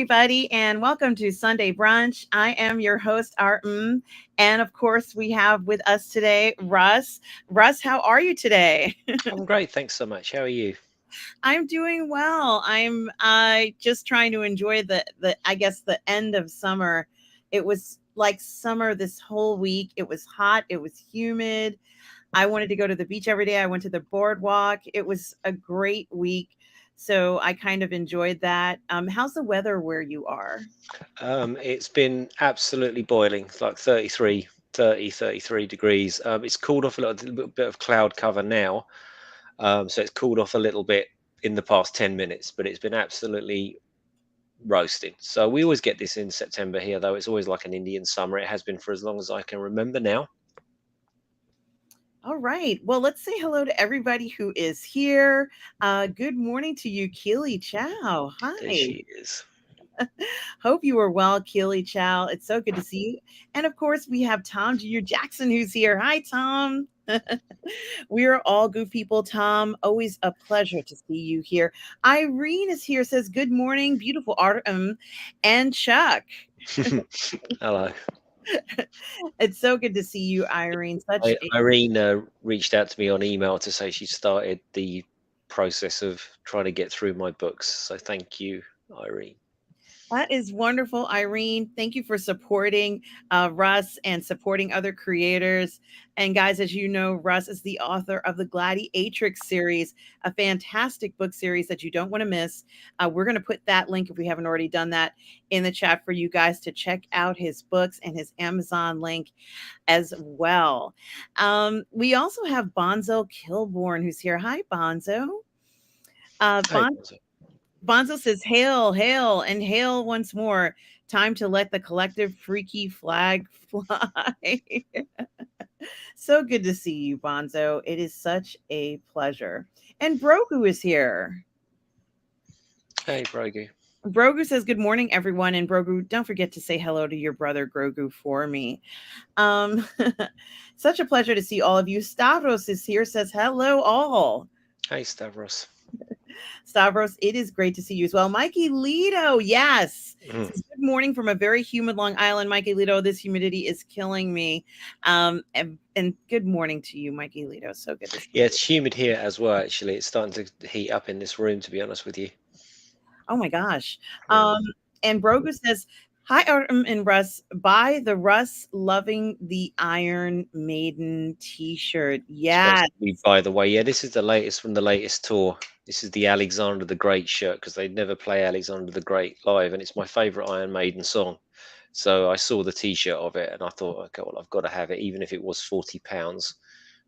everybody, and welcome to Sunday Brunch. I am your host, Artem, and of course, we have with us today Russ. Russ, how are you today? I'm great, thanks so much. How are you? I'm doing well. I'm just trying to enjoy the I guess the end of summer. It was like summer this whole week. It was hot. It was humid. I wanted to go to the beach every day. I went to the boardwalk. It was a great week. So I kind of enjoyed that. How's the weather where you are? It's been absolutely boiling. It's like 33 degrees. It's cooled off little bit of cloud cover now. So it's cooled off a little bit in the past 10 minutes, but it's been absolutely roasting. So we always get this in September here, though. It's always like an Indian summer. It has been for as long as I can remember now. All right. Well, let's say hello to everybody who is here. Good morning to you, Keely Chow. There Hi. she is. Hope you are well, Keely Chow. It's so good to see you. And of course, we have Tom Jr. Jackson who's here. Hi, Tom. We are all good people, Tom. Always a pleasure to see you here. Irene is here, says, good morning, beautiful Artem and Chuck. Hello. It's so good to see you, Irene. Such a Irene reached out to me on email to say she started the process of trying to get through my books. So thank you, Irene. That is wonderful, Irene. Thank you for supporting Russ and supporting other creators. And guys, as you know, Russ is the author of the Gladiatrix series, a fantastic book series that you don't want to miss. We're going to put that link, if we haven't already done that, in the chat for you guys to check out his books and his Amazon link as well. We also have Bonzo Kilborn, who's here. Hi, Bonzo. Hey, Bonzo says, hail, hail, and hail once more. Time to let the collective freaky flag fly. So good to see you, Bonzo. It is such a pleasure. And Brogu is here. hey, Brogy. Brogu says, good morning, everyone. And Brogu, don't forget to say hello to your brother Grogu for me. Um, Such a pleasure to see all of you. Stavros is here, says, hello, all. Hey, Stavros. Stavros, it is great to see you as well. Mikey Lido, yes. Mhm. Says, good morning from a very humid Long Island. Mikey Lido, this humidity is killing me. And good morning to you, Mikey Lido. So good to see Yeah, you. it's humid here as well, actually. It's starting to heat up in this room, to be honest with you. Oh my gosh. Mm. And Brogu says, hi, Artem and Russ. Buy the Russ Loving the Iron Maiden t shirt. Supposed Yes. to be, by the way. Yeah, this is the latest from the latest tour. This is the Alexander the Great shirt because they never play Alexander the Great live, and it's my favorite Iron Maiden song. So I saw the T-shirt of it, and I thought, okay, well, I've got to have it, even if it was £40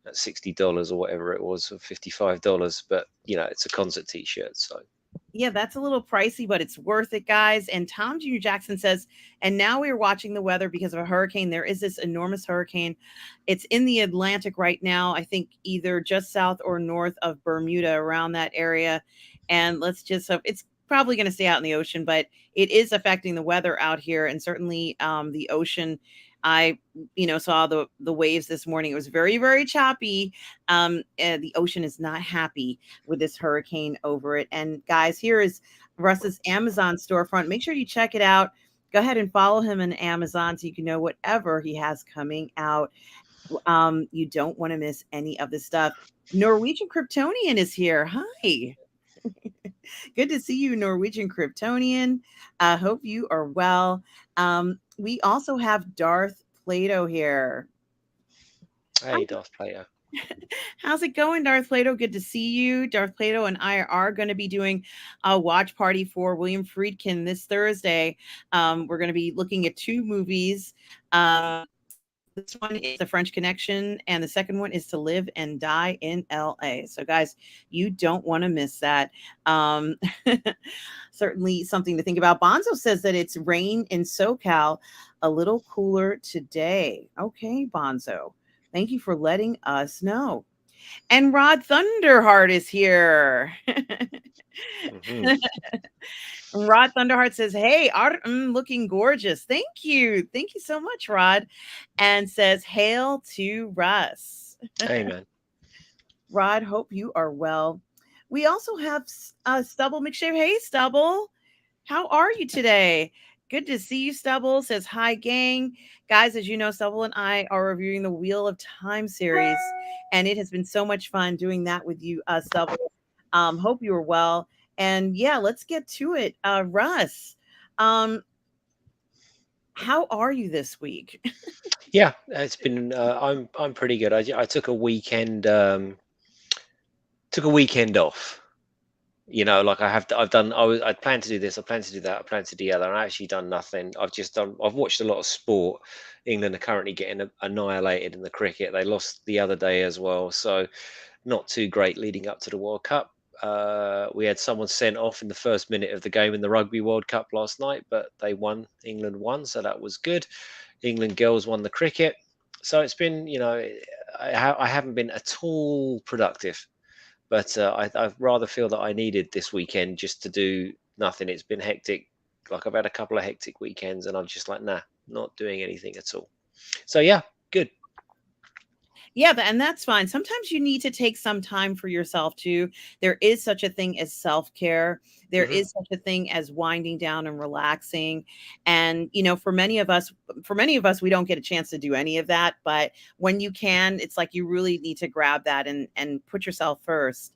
at $60 or whatever it was, or $55. But it's a concert T-shirt, so Yeah, that's a little pricey, but it's worth it, guys. And Tom Jr. Jackson says, and now we are watching the weather because of a hurricane. There is this enormous hurricane. It's in the Atlantic right now, I think either just south or north of Bermuda, around that area. And let's just hope it's probably going to stay out in the ocean, but it is affecting the weather out here. And certainly the ocean. I, saw the waves this morning. It was very, very choppy. And the ocean is not happy with this hurricane over it. And guys, here is Russ's Amazon storefront. Make sure you check it out. Go ahead and follow him on Amazon so you can know whatever he has coming out. You don't want to miss any of this stuff. Norwegian Kryptonian is here. Hi. Good to see you, Norwegian Kryptonian. I hope you are well. We also have Darth Plato here. hey, Darth Plato. How's it going, Darth Plato? Good to see you. Darth Plato and I are going to be doing a watch party for William Friedkin this Thursday. We're going to be looking at two movies. This one is The French Connection, and the second one is To Live and Die in LA. So, guys, you don't want to miss that. Um, Certainly something to think about. Bonzo says that it's rain in SoCal, a little cooler today. Okay, Bonzo. Thank you for letting us know. And Rod Thunderheart is here. Hmm. Rod Thunderheart says, hey, Artem, looking gorgeous. Thank you. Thank you so much, Rod. And says, hail to Russ. Hey, man. Rod, hope you are well. We also have Stubble McShave. Hey, Stubble. How are you today? Good to see you, Stubble. Says hi, gang. Guys, as you know, Stubble and I are reviewing the Wheel of Time series, and it has been so much fun doing that with you, Stubble. Hope you are well. And yeah, let's get to it. Russ, um, how are you this week? Yeah, it's been. I'm pretty good. I took a weekend. Took a weekend off. Like I've done. I planned to do this. I planned to do that. I planned to do the other. And I actually done nothing. I've just done. I've watched a lot of sport. England are currently getting annihilated in the cricket. They lost the other day as well. So not too great leading up to the World Cup. We had someone sent off in the first minute of the game in the Rugby World Cup last night, but they won. England won, so that was good. England girls won the cricket. So it's been, I haven't been at all productive, but I rather feel that I needed this weekend just to do nothing. It's been hectic. Like I've had a couple of hectic weekends, and I'm just like, nah, not doing anything at all. So yeah, good. Yeah, and that's fine. Sometimes you need to take some time for yourself too. There is such a thing as self-care. There Hmm. is such a thing as winding down and relaxing. And for many of us we don't get a chance to do any of that, but when you can, it's like you really need to grab that and put yourself first.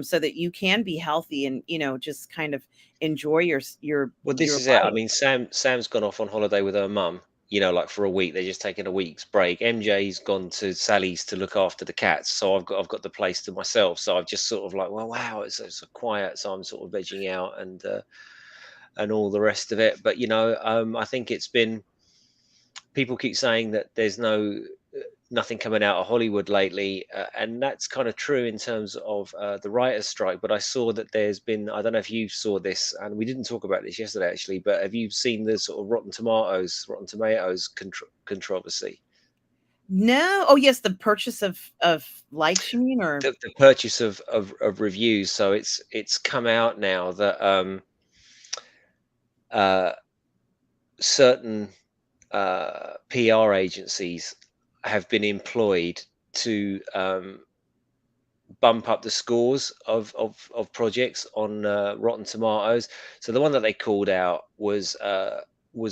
So that you can be healthy and just kind of enjoy Well, this your is it. I life. mean, Sam's gone off on holiday with her mum. Like for a week. They're just taking a week's break. MJ's gone to Sally's to look after the cats, so I've got the place to myself. So I've just sort of like, well, wow, it's so quiet. So I'm sort of vegging out and all the rest of it. But I think it's been people keep saying that there's nothing coming out of Hollywood lately, and that's kind of true in terms of the writers' strike. But I saw that there's been, I don't know if you saw this, and we didn't talk about this yesterday actually, but have you seen the sort of Rotten Tomatoes controversy? No. Oh yes, the purchase of likes, you mean, or The purchase of reviews. So it's come out now that uh, certain PR agencies have been employed to bump up the scores of projects on Rotten Tomatoes. So the one that they called out was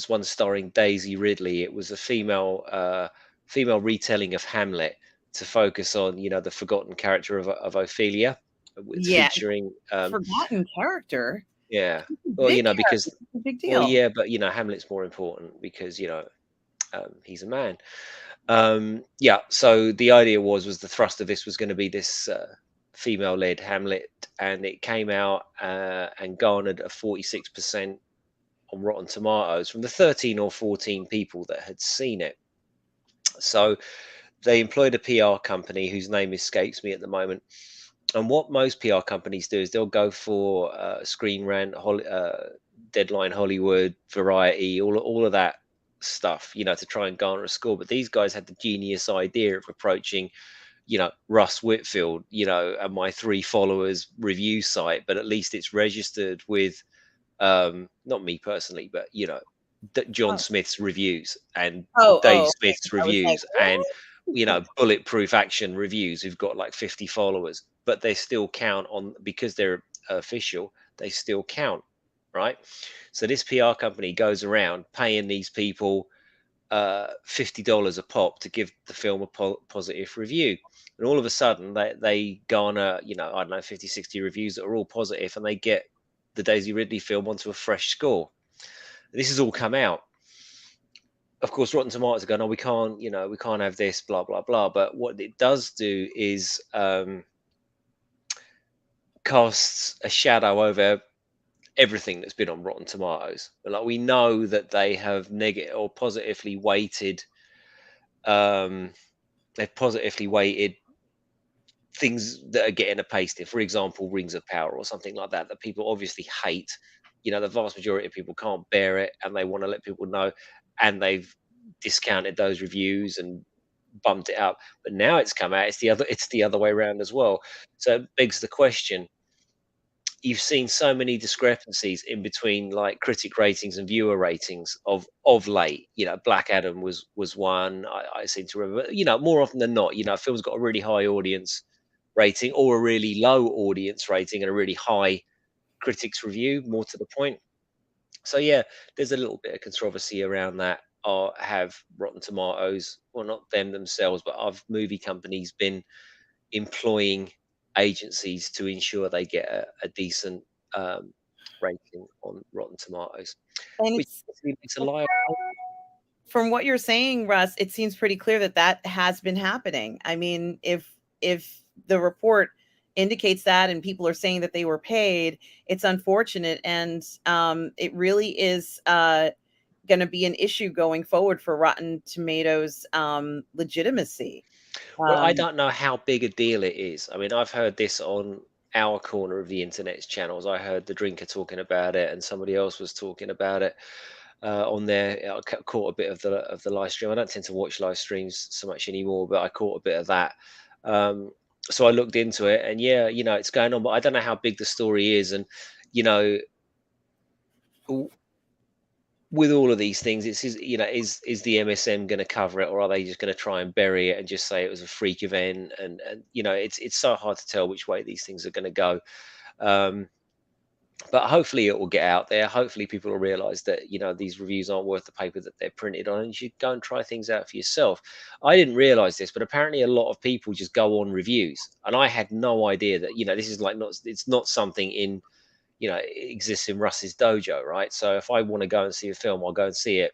one starring Daisy Ridley. It was a female retelling of Hamlet to focus on the forgotten character of Ophelia, with yeah, featuring forgotten character. yeah. Well, Big because character. It's a big well, deal. yeah, but Hamlet's more important because he's a man. Yeah, so the idea was the thrust of this was going to be this female-led Hamlet, and it came out and garnered a 46% on Rotten Tomatoes from the 13 or 14 people that had seen it. So they employed a PR company whose name escapes me at the moment. And what most PR companies do is they'll go for Screen Rant, Deadline Hollywood, Variety, all of that stuff, to try and garner a score. But these guys had the genius idea of approaching, Russ Whitfield, and my three followers review site, but at least it's registered with not me personally, but John Oh, Smith's reviews and Dave okay. Smith's 'Cause I was like, reviews and Bulletproof Action reviews who've got like 50 followers, but they still count on because they're official, they still count, right? So this PR company goes around paying these people $50 a pop to give the film a positive review. And all of a sudden they garner, I don't know, 50, 60 reviews that are all positive, and they get the Daisy Ridley film onto a fresh score. This has all come out. Of course, Rotten Tomatoes are going, oh, we can't have this, blah, blah, blah. But what it does do is casts a shadow over everything that's been on Rotten Tomatoes. Like we know that they have negative or positively weighted um, they've positively weighted things that are getting a pasting. For example, Rings of Power or something like that that people obviously hate. The vast majority of people can't bear it, and they want to let people know, and they've discounted those reviews and bumped it up. But now it's come out; it's the other way around as well. So it begs the question: you've seen so many discrepancies in between like critic ratings and viewer ratings of late. Black Adam was one I seem to remember. More often than not, a film's got a really high audience rating or a really low audience rating and a really high critics review, more to the point. So yeah, there's a little bit of controversy around that. Or have Rotten Tomatoes, well, not them themselves, but have movie companies been employing agencies to ensure they get a decent um, rating on Rotten Tomatoes, And which it's basically makes a lie. from what you're saying, Russ, it seems pretty clear that that has been happening. I mean, if the report indicates that and people are saying that they were paid, it's unfortunate, and it really is going to be an issue going forward for Rotten Tomatoes legitimacy. Well, I Um, don't know how big a deal it is. I mean, I've heard this on our corner of the internet's channels. I heard the drinker talking about it, and somebody else was talking about it on there. I caught a bit of the live stream. I don't tend to watch live streams so much anymore, but I caught a bit of that. Um, so I looked into it, and yeah, it's going on, but I don't know how big the story is, and you know, with all of these things, is the MSM going to cover it, or are they just going to try and bury it and just say it was a freak event? And it's so hard to tell which way these things are going to go. Um, but hopefully it will get out there. Hopefully people will realize that these reviews aren't worth the paper that they're printed on, and you should go and try things out for yourself. I didn't realize this, but apparently a lot of people just go on reviews, and I had no idea that this is like not it's not something in it exists in Russ's dojo, right? So if I want to go and see a film, I'll go and see it,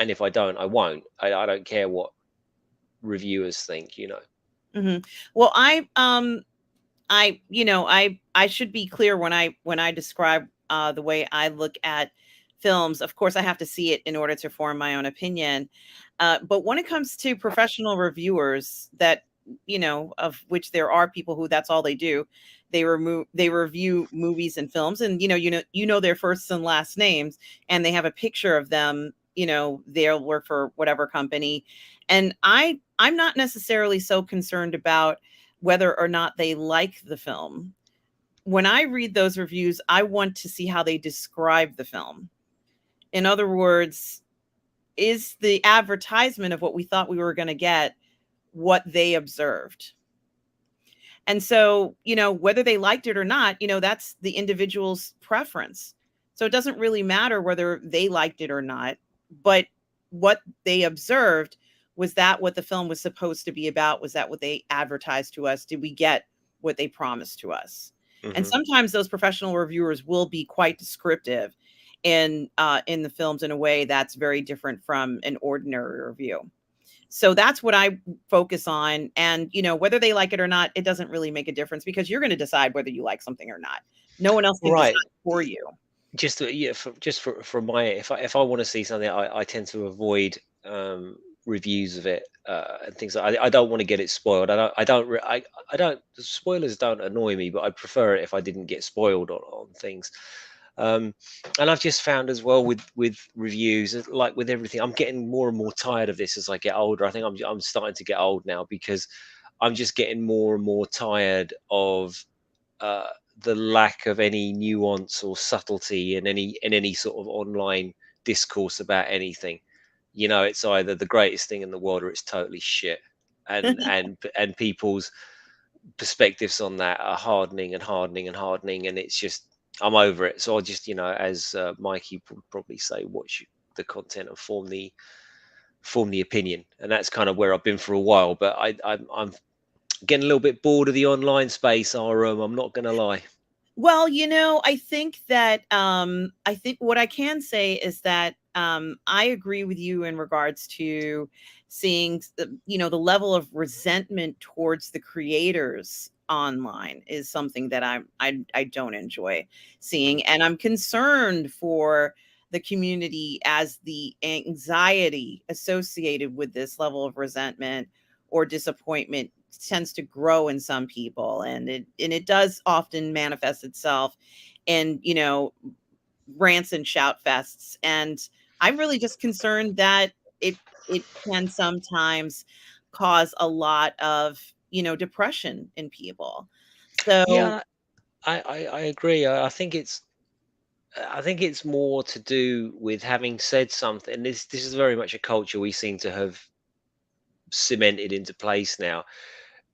and if I don't, I won't. I don't care what reviewers think. mhm. Well, I should be clear when I describe the way I look at films. Of course, I have to see it in order to form my own opinion. But when it comes to professional reviewers, that of which there are people who that's all they do, they review movies and films, and you know their first and last names, and they have a picture of them. They'll work for whatever company, and I'm not necessarily so concerned about whether or not they like the film. When I read those reviews, I want to see how they describe the film. In other words, is the advertisement of what we thought we were going to get what they observed? And so, whether they liked it or not, that's the individual's preference. So it doesn't really matter whether they liked it or not, but what they observed, was that what the film was supposed to be about? Was that what they advertised to us? Did we get what they promised to us? And Hmm. sometimes those professional reviewers will be quite descriptive in the films in a way that's very different from an ordinary review. So that's what I focus on. And, whether they like it or not, it doesn't really make a difference, because you're going to decide whether you like something or not. No one else can decide Right. for you. Just yeah, for my if I want to see something, I tend to avoid reviews of it and things like. I don't want to get it spoiled. I don't. Spoilers don't annoy me, but I'd prefer it if I didn't get spoiled on things. Um, and I've just found as well with reviews, like with everything, I'm getting more and more tired of this as I get older. I think I'm starting to get old now, because I'm just getting more and more tired of uh, the lack of any nuance or subtlety in any sort of online discourse about anything. It's either the greatest thing in the world or it's totally shit, and people's perspectives on that are hardening and hardening and hardening, and it's just I'm over it. So I just as Mikey would probably say, watch the content and form the opinion, and that's kind of where I've been for a while. But I'm getting a little bit bored of the online space. I'm not gonna lie. Well, I think what I can say is that I agree with you in regards to seeing the level of resentment towards the creators online is something that I don't enjoy seeing, and I'm concerned for the community, as the anxiety associated with this level of resentment or disappointment tends to grow in some people, and it does often manifest itself in rants and shout fests. And I'm really just concerned that it can sometimes cause a lot of depression in people. So Yeah, I agree. I think it's more to do with having said something. This is very much a culture we seem to have cemented into place now.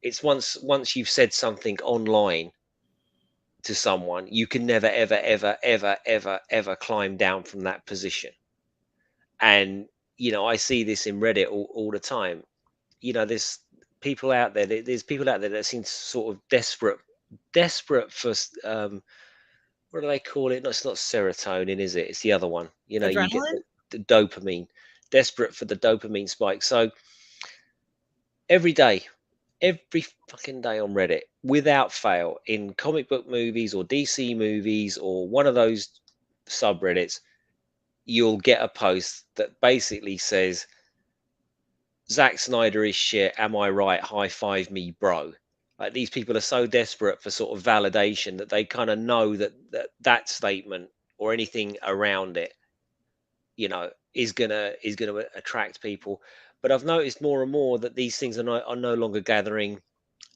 It's once you've said something online, to someone, you can never, ever, ever, ever, ever, ever climb down from that position. And I see this in Reddit all the time. There's people out there. There's people out there that seem sort of desperate for what do they call it? No, it's not serotonin, is it? It's the other one. You get Adrenaline? the dopamine, desperate for the dopamine spike. So every day, every fucking day on Reddit, without fail, in comic book movies or DC movies or one of those subreddits, you'll get a post that basically says, Zack Snyder is shit. Am I right? High five me, bro. Like these people are so desperate for sort of validation that they kind of know that statement or anything around it, is gonna attract people. But I've noticed more and more that these things are no longer gathering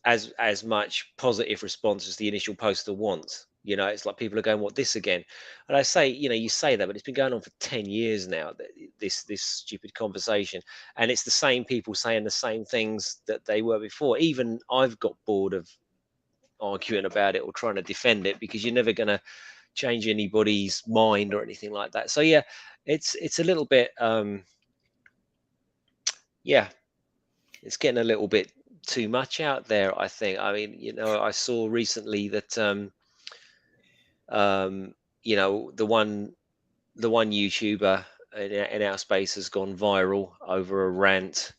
as much positive response as the initial poster wants. It's like people are going, "What, this again?" And I say, you say that, but it's been going on for 10 years now. This stupid conversation, and it's the same people saying the same things that they were before. Even I've got bored of arguing about it or trying to defend it because you're never going to change anybody's mind or anything like that. So yeah, it's a little bit, yeah, it's getting a little bit too much out there, I think. I mean, I saw recently that um, the one YouTuber in our space has gone viral over a rant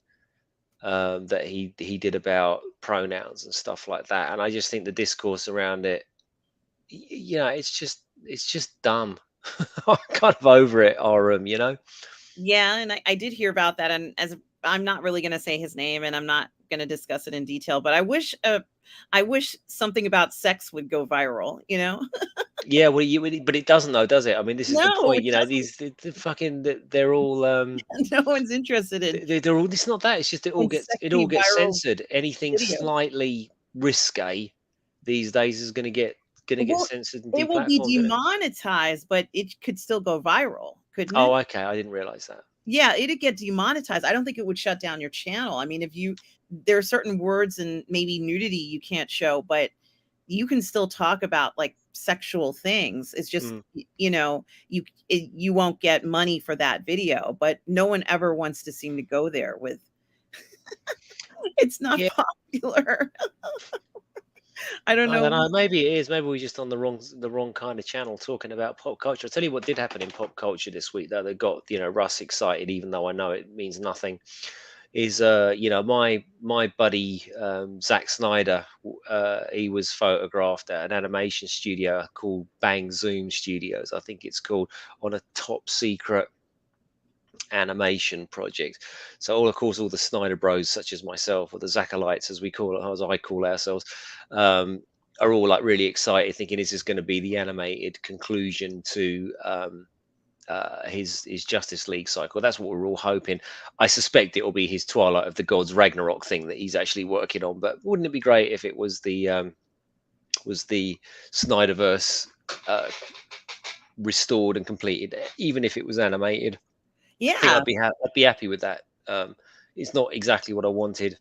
that he did about pronouns and stuff like that. And I just think the discourse around it, it's just dumb. I'm kind of over it, RM. Yeah, and I did hear about that, and as I'm not really going to say his name, and I'm not going to discuss it in detail, but I wish something about sex would go viral. Yeah, well, but it doesn't though, does it? I mean, this is the No, point. it doesn't. These the fucking they're all No one's interested in they're all. It's not that. It's just it all in gets sexy viral censored. Anything videos. slightly risque these days is gonna get Well, censored and it will be deplatformed, isn't it? demonetized, but it could still go viral, couldn't Oh, it? okay. I didn't realize that. Yeah, it'd get demonetized. I don't think it would shut down your channel. I mean, if there are certain words and maybe nudity you can't show, but you can still talk about like sexual things. It's just, Mm. you won't get money for that video, but no one ever wants to seem to go there with it's not Yeah, popular. I don't I know. don't know. Maybe it is. Maybe we're just on the wrong kind of channel talking about pop culture. I'll tell you what did happen in pop culture this week that got Russ excited, even though I know it means nothing. Is my buddy Zack Snyder? He was photographed at an animation studio called Bang Zoom Studios, I think it's called, on a top secret animation project. So of course, all the Snyder Bros, such as myself, or the Zackalites, as we call it, as I call ourselves, um, are all like really excited, thinking this is going to be the animated conclusion to his Justice League cycle. That's what we're all hoping. I suspect it will be his Twilight of the Gods Ragnarok thing that he's actually working on. But wouldn't it be great if it was the Snyderverse uh, restored and completed, even if it was animated? I think Yeah. I'd be happy with that. It's not exactly what I wanted.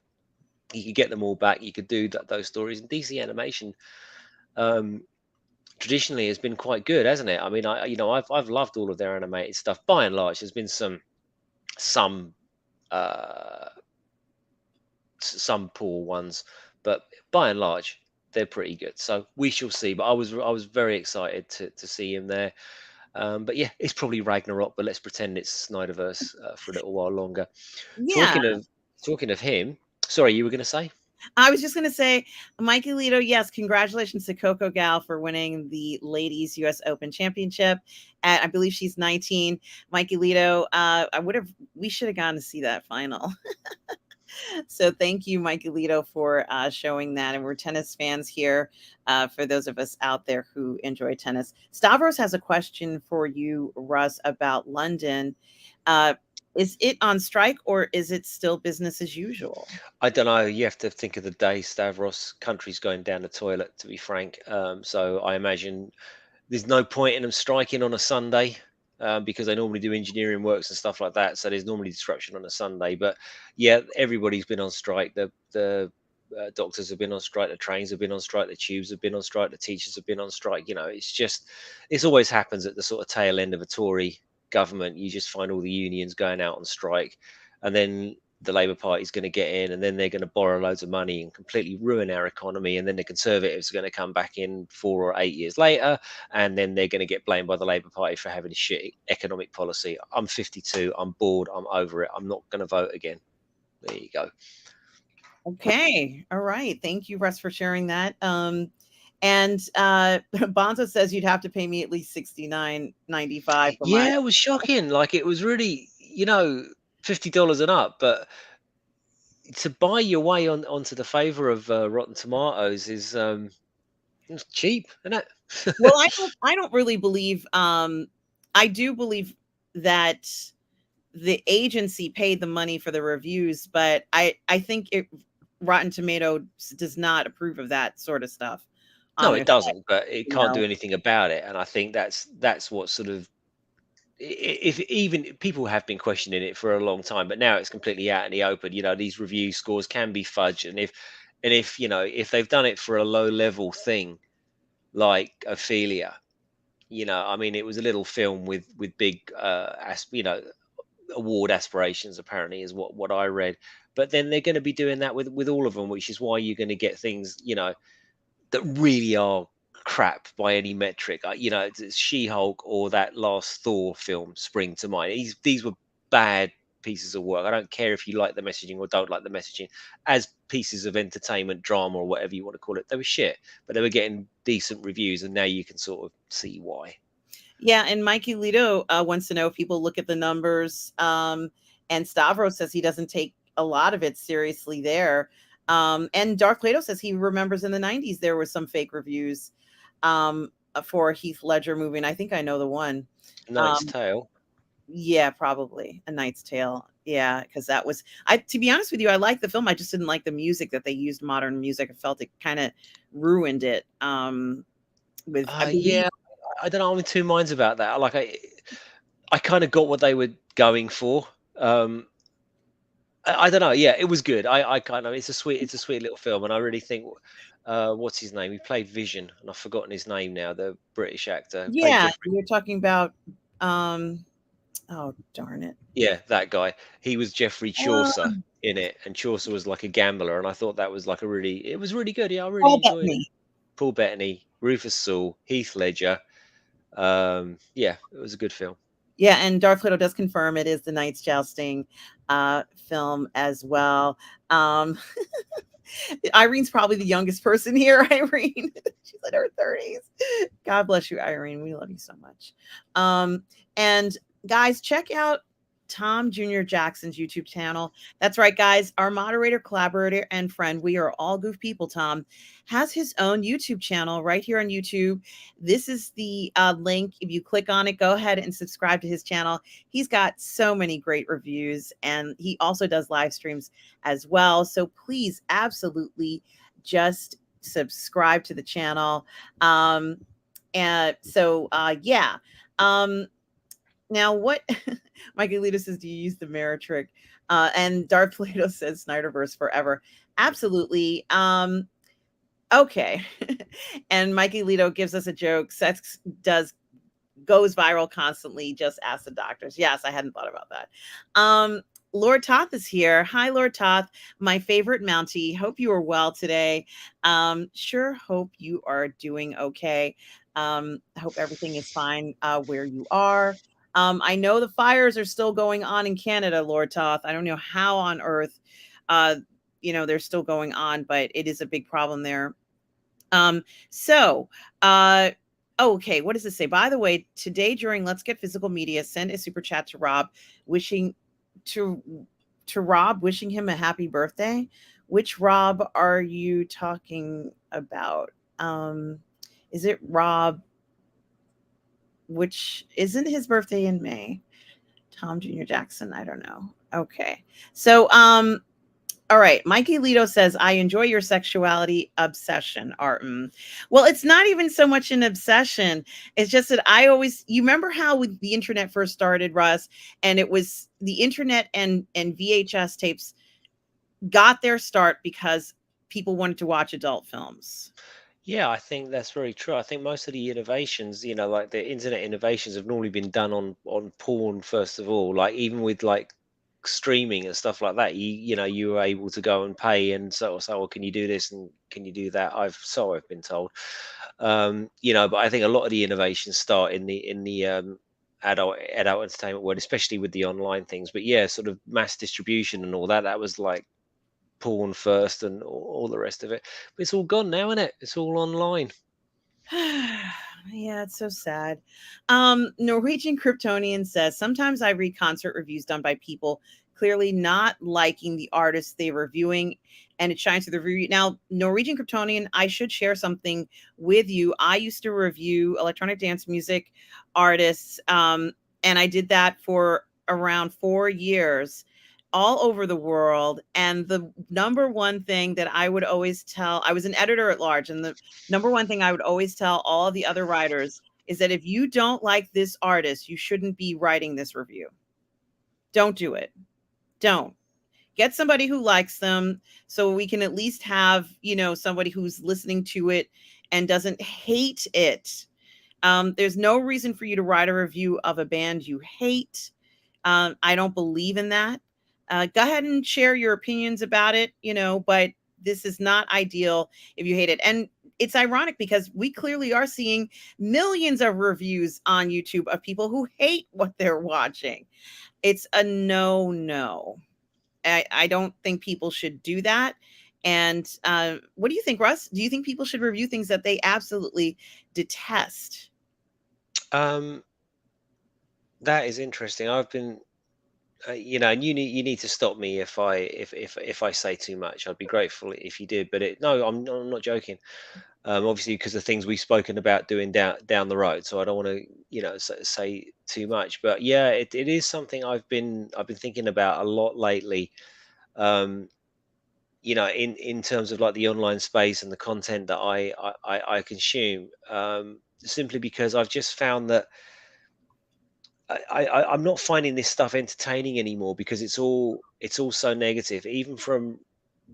You could get them all back. You could do those stories. And DC animation um, traditionally has been quite good, hasn't it? I mean, I've loved all of their animated stuff by and large. There's been some uh, some poor ones, but by and large, they're pretty good. So we shall see. But I was very excited to see him there. But yeah, it's probably Ragnarok, but let's pretend it's Snyderverse for a little while longer. Yeah. Talking of him, sorry, you were going to say? I was just going to say, Mikey Lito, yes, congratulations to Coco Gal for winning the Ladies US Open Championship. At, I believe she's 19. Mikey Lito, we should have gone to see that final. So thank you, Mikey Lito, for showing that. And we're tennis fans here, for those of us out there who enjoy tennis. Stavros has a question for you, Russ, about London. Uh, is it on strike or is it still business as usual? I don't know. You have to think of the day, Stavros. Country's going down the toilet, to be frank. So I imagine there's no point in them striking on a Sunday because they normally do engineering works and stuff like that. So there's normally disruption on a Sunday. But yeah, everybody's been on strike. The doctors have been on strike, the trains have been on strike, the tubes have been on strike, the teachers have been on strike. It's just, this always happens at the sort of tail end of a Tory government. You just find all the unions going out on strike, and then the Labour Party's going to get in, and then they're going to borrow loads of money and completely ruin our economy. And then the Conservatives are going to come back in 4 or 8 years later, and then they're going to get blamed by the Labour Party for having a shit economic policy. I'm 52. I'm bored. I'm over it. I'm not going to vote again. There you go. Okay. All right. Thank you, Russ, for sharing that. And Bonzo says you'd have to pay me at least $69.95 for my. Yeah, it was shocking. Like, it was really, $50 and up, but to buy your way onto the favor of Rotten Tomatoes is it's cheap, isn't it? Well, I don't really believe. I do believe that the agency paid the money for the reviews, but I think Rotten Tomatoes does not approve of that sort of stuff. No, If it that, doesn't, but it you can't do know, anything about it. And I think that's what sort of, if even people have been questioning it for a long time, but now it's completely out in the open. These review scores can be fudged, and if if they've done it for a low level thing like Ophelia, I mean, it was a little film with big award aspirations, apparently, is what I read. But then they're going to be doing that with all of them, which is why you're going to get things that really are crap by any metric. It's She-Hulk or that last Thor film spring to mind. These were bad pieces of work. I don't care if you like the messaging or don't like the messaging. As pieces of entertainment, drama, or whatever you want to call it, they were shit, but they were getting decent reviews, and now you can sort of see why. yeah. And Mikey Lito wants to know if people look at the numbers. And Stavros says he doesn't take a lot of it seriously there. And Dark Plato says he remembers in the '90s there were some fake reviews for Heath Ledger movie, and I think I know the one. Knight's Um, Tale. yeah, probably A Knight's Tale. Yeah, because that was I. To be honest with you, I liked the film. I just didn't like the music that they used. Modern music. I felt it kind of ruined it. With I believe. Yeah, I don't know. I'm in two minds about that. Like, I kind of got what they were going for. I don't know. Yeah, it was good. I kind of, it's a sweet little film, and I really think, what's his name? He played Vision, and I've forgotten his name now. The British actor who played Yeah, Jeffrey. you're talking about. Um, oh darn it. Yeah, that guy. He was Jeffrey Chaucer Um, in it, and Chaucer was like a gambler, and I thought that was like it was really good. Yeah, I really Paul enjoyed it. Bettany. Paul Bettany, Rufus Sewell, Heath Ledger. Yeah, it was a good film. Yeah, and Darth Plato does confirm it is the Knights Jousting film as well. Um, Irene's probably the youngest person here. Irene, she's in her 30s. God bless you, Irene. We love you so much. And guys, check out Tom Jr. Jackson's YouTube channel. That's right, guys. Our moderator, collaborator, and friend, we are all goof people, Tom, has his own YouTube channel right here on YouTube. This is the link. If you click on it, go ahead and subscribe to his channel. He's got so many great reviews, and he also does live streams as well. So please, absolutely, just subscribe to the channel. And so, yeah. Now, what Michael Lita says, do you use the mirror trick? And Darth Plato says Snyderverse forever. Absolutely. Okay. And Mikey Lito gives us a joke. Sex goes viral constantly. Just ask the doctors. Yes, I hadn't thought about that. Lord Toth is here. Hi, Lord Toth, my favorite Mountie. Hope you are well today. Sure hope you are doing okay. I hope everything is fine where you are. I know the fires are still going on in Canada, Lord Toth. I don't know how on earth, they're still going on, but it is a big problem there. So, okay, what does it say? By the way, today during Let's Get Physical Media, send a super chat to Rob wishing to Rob wishing him a happy birthday. Which Rob are you talking about? Is it Rob? Which isn't his birthday in May? Tom Jr. Jackson. I don't know. Okay. So, all right. Mikey Lito says, I enjoy your sexuality obsession, Artem. Well, it's not even so much an obsession. It's just that you remember how the internet first started, Russ, and it was the internet and VHS tapes got their start because people wanted to watch adult films. Yeah, I think that's very true. I think most of the innovations, like the internet innovations, have normally been done on porn first of all. Like even with like streaming and stuff like that, you were able to go and pay and so, well, can you do this and can you do that? I've been told. But I think a lot of the innovations start in the adult entertainment world, especially with the online things. But yeah, sort of mass distribution and all that. That was like porn first and all the rest of it. But it's all gone now, isn't it? It's all online. Yeah, it's so sad. Norwegian Kryptonian says sometimes I read concert reviews done by people clearly not liking the artists they're reviewing, and it shines through the review. Now, Norwegian Kryptonian, I should share something with you. I used to review electronic dance music artists, and I did that for around 4 years all over the world. And the number one thing that I would always tell, I was an editor at large, and the number one thing I would always tell all of the other writers is that if you don't like this artist, you shouldn't be writing this review. Don't do it. Don't. Get somebody who likes them so we can at least have, somebody who's listening to it and doesn't hate it. There's no reason for you to write a review of a band you hate. I don't believe in that. Go ahead and share your opinions about it, but this is not ideal if you hate it. And it's ironic because we clearly are seeing millions of reviews on YouTube of people who hate what they're watching. It's a no, no. I don't think people should do that. And what do you think, Russ? Do you think people should review things that they absolutely detest? Um, that is interesting. I've been, and you need to stop me if I say too much. I'd be grateful if you did, but no, I'm not joking. Obviously, because the things we've spoken about doing down the road, so I don't want to say too much. But yeah, it is something I've been thinking about a lot lately. Um, in terms of like the online space and the content that I consume, simply because I've just found that I'm not finding this stuff entertaining anymore because it's all so negative. Even from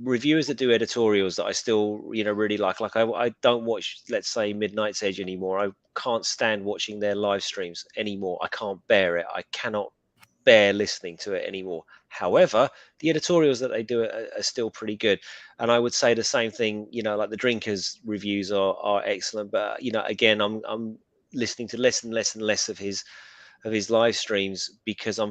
reviewers that do editorials that I still really like. Like I don't watch, let's say, Midnight's Edge anymore. I can't stand watching their live streams anymore. I can't bear it. I cannot bear listening to it anymore. However, the editorials that they do are still pretty good, and I would say the same thing. Like the Drinkers reviews are excellent, but again, I'm listening to less and less and less of his live streams because um,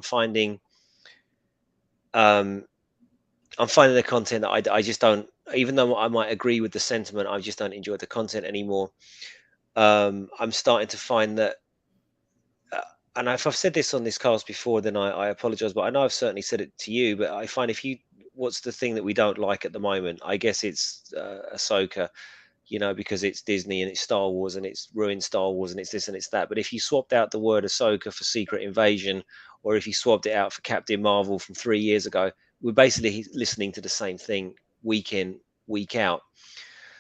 I'm finding the content that I just don't, even though I might agree with the sentiment, I just don't enjoy the content anymore. I'm starting to find that, uh, and if I've said this on this cast before, then I apologize, but I know I've certainly said it to you. But I find what's the thing that we don't like at the moment? I guess it's Ahsoka, because it's Disney and it's Star Wars and it's ruined Star Wars and it's this and it's that. But if you swapped out the word Ahsoka for Secret Invasion, or if you swapped it out for Captain Marvel from 3 years ago, we're basically listening to the same thing week in, week out.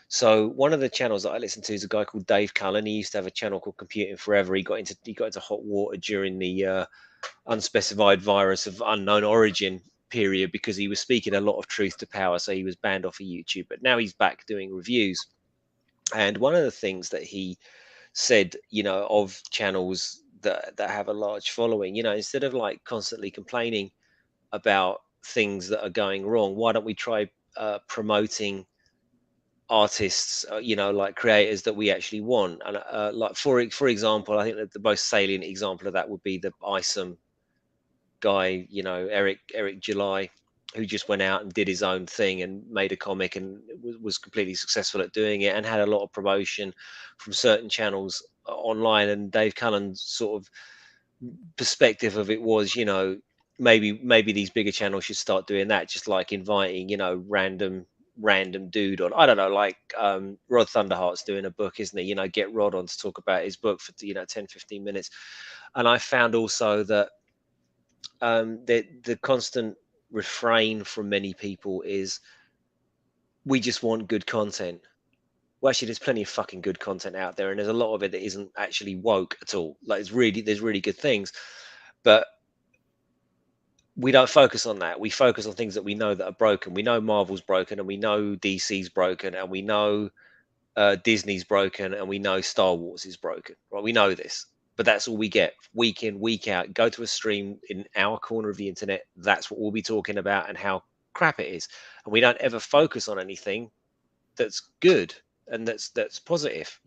So one of the channels that I listen to is a guy called Dave Cullen. He used to have a channel called Computing Forever. He got into hot water during the unspecified virus of unknown origin period because he was speaking a lot of truth to power. So he was banned off of YouTube, but now he's back doing reviews. And one of the things that he said, of channels that have a large following, instead of like constantly complaining about things that are going wrong, why don't we try promoting artists, like creators that we actually want? And like for example, I think that the most salient example of that would be the Isom guy, Eric July, who just went out and did his own thing and made a comic and was completely successful at doing it and had a lot of promotion from certain channels online. And Dave Cullen's sort of perspective of it was, maybe these bigger channels should start doing that, just like inviting, random dude on. I don't know, like Rod Thunderhart's doing a book, isn't he? Get Rod on to talk about his book for 10-15 minutes. And I found also that the constant refrain from many people is, we just want good content. Well, actually, there's plenty of fucking good content out there, and there's a lot of it that isn't actually woke at all. Like there's really good things, but we don't focus on that. We focus on things that we know that are broken. We know Marvel's broken, and we know DC's broken, and we know Disney's broken, and we know Star Wars is broken. Right? We know this, but that's all we get week in, week out. Go to a stream in our corner of the internet. That's what we'll be talking about, and how crap it is. And we don't ever focus on anything that's good and that's positive.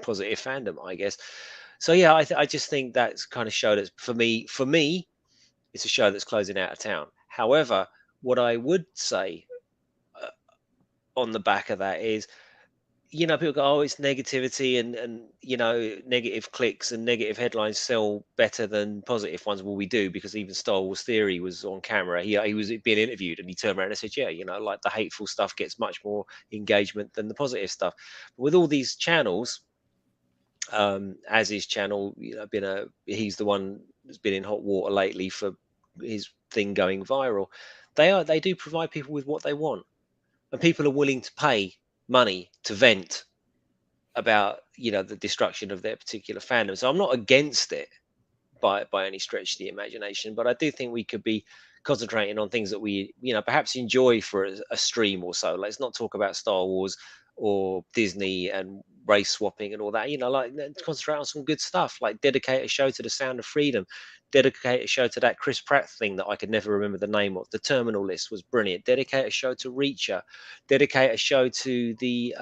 Positive fandom, I guess. So yeah, I just think that's kind of showed it for me. It's a show that's closing out of town. However, what I would say uh, on the back of that is, people go, oh, it's negativity, and negative clicks and negative headlines sell better than positive ones. Well, we do, because even Star Wars Theory was on camera. He was being interviewed, and he turned around and said, yeah, like the hateful stuff gets much more engagement than the positive stuff. But with all these channels, as his channel, he's the one that's been in hot water lately for his thing going viral. They do provide people with what they want, and people are willing to pay money to vent about the destruction of their particular fandom. So I'm not against it by any stretch of the imagination, but I do think we could be concentrating on things that we perhaps enjoy for a stream or so. Let's not talk about Star Wars or Disney and race swapping and all that. Let's concentrate on some good stuff, like dedicate a show to The Sound of Freedom, dedicate a show to that Chris Pratt thing that I could never remember the name of. The Terminal List was brilliant. Dedicate a show to Reacher, dedicate a show to the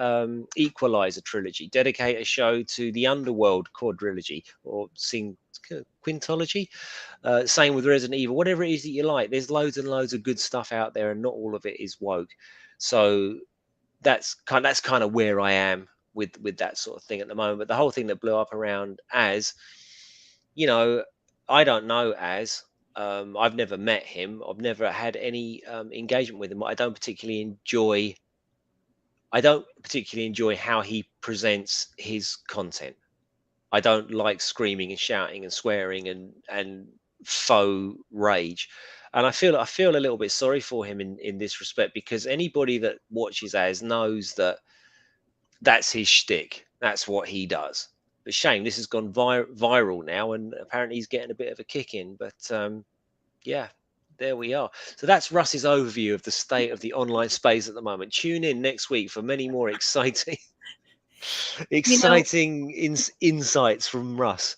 Equalizer trilogy, dedicate a show to the Underworld quadrilogy, or quintology. Same with Resident Evil. Whatever it is that you like, there's loads and loads of good stuff out there, and not all of it is woke. So that's kind of where I am with that sort of thing at the moment. But the whole thing that blew up around as, you know, I don't know as. I've never met him. I've never had any engagement with him. I don't particularly enjoy how he presents his content. I don't like screaming and shouting and swearing and faux rage. And I feel a little bit sorry for him in this respect, because anybody that watches as knows that that's his shtick. That's what he does. But shame this has gone viral now, and apparently he's getting a bit of a kick in. But yeah, there we are. So that's Russ's overview of the state of the online space at the moment. Tune in next week for many more exciting You know, exciting insights from Russ.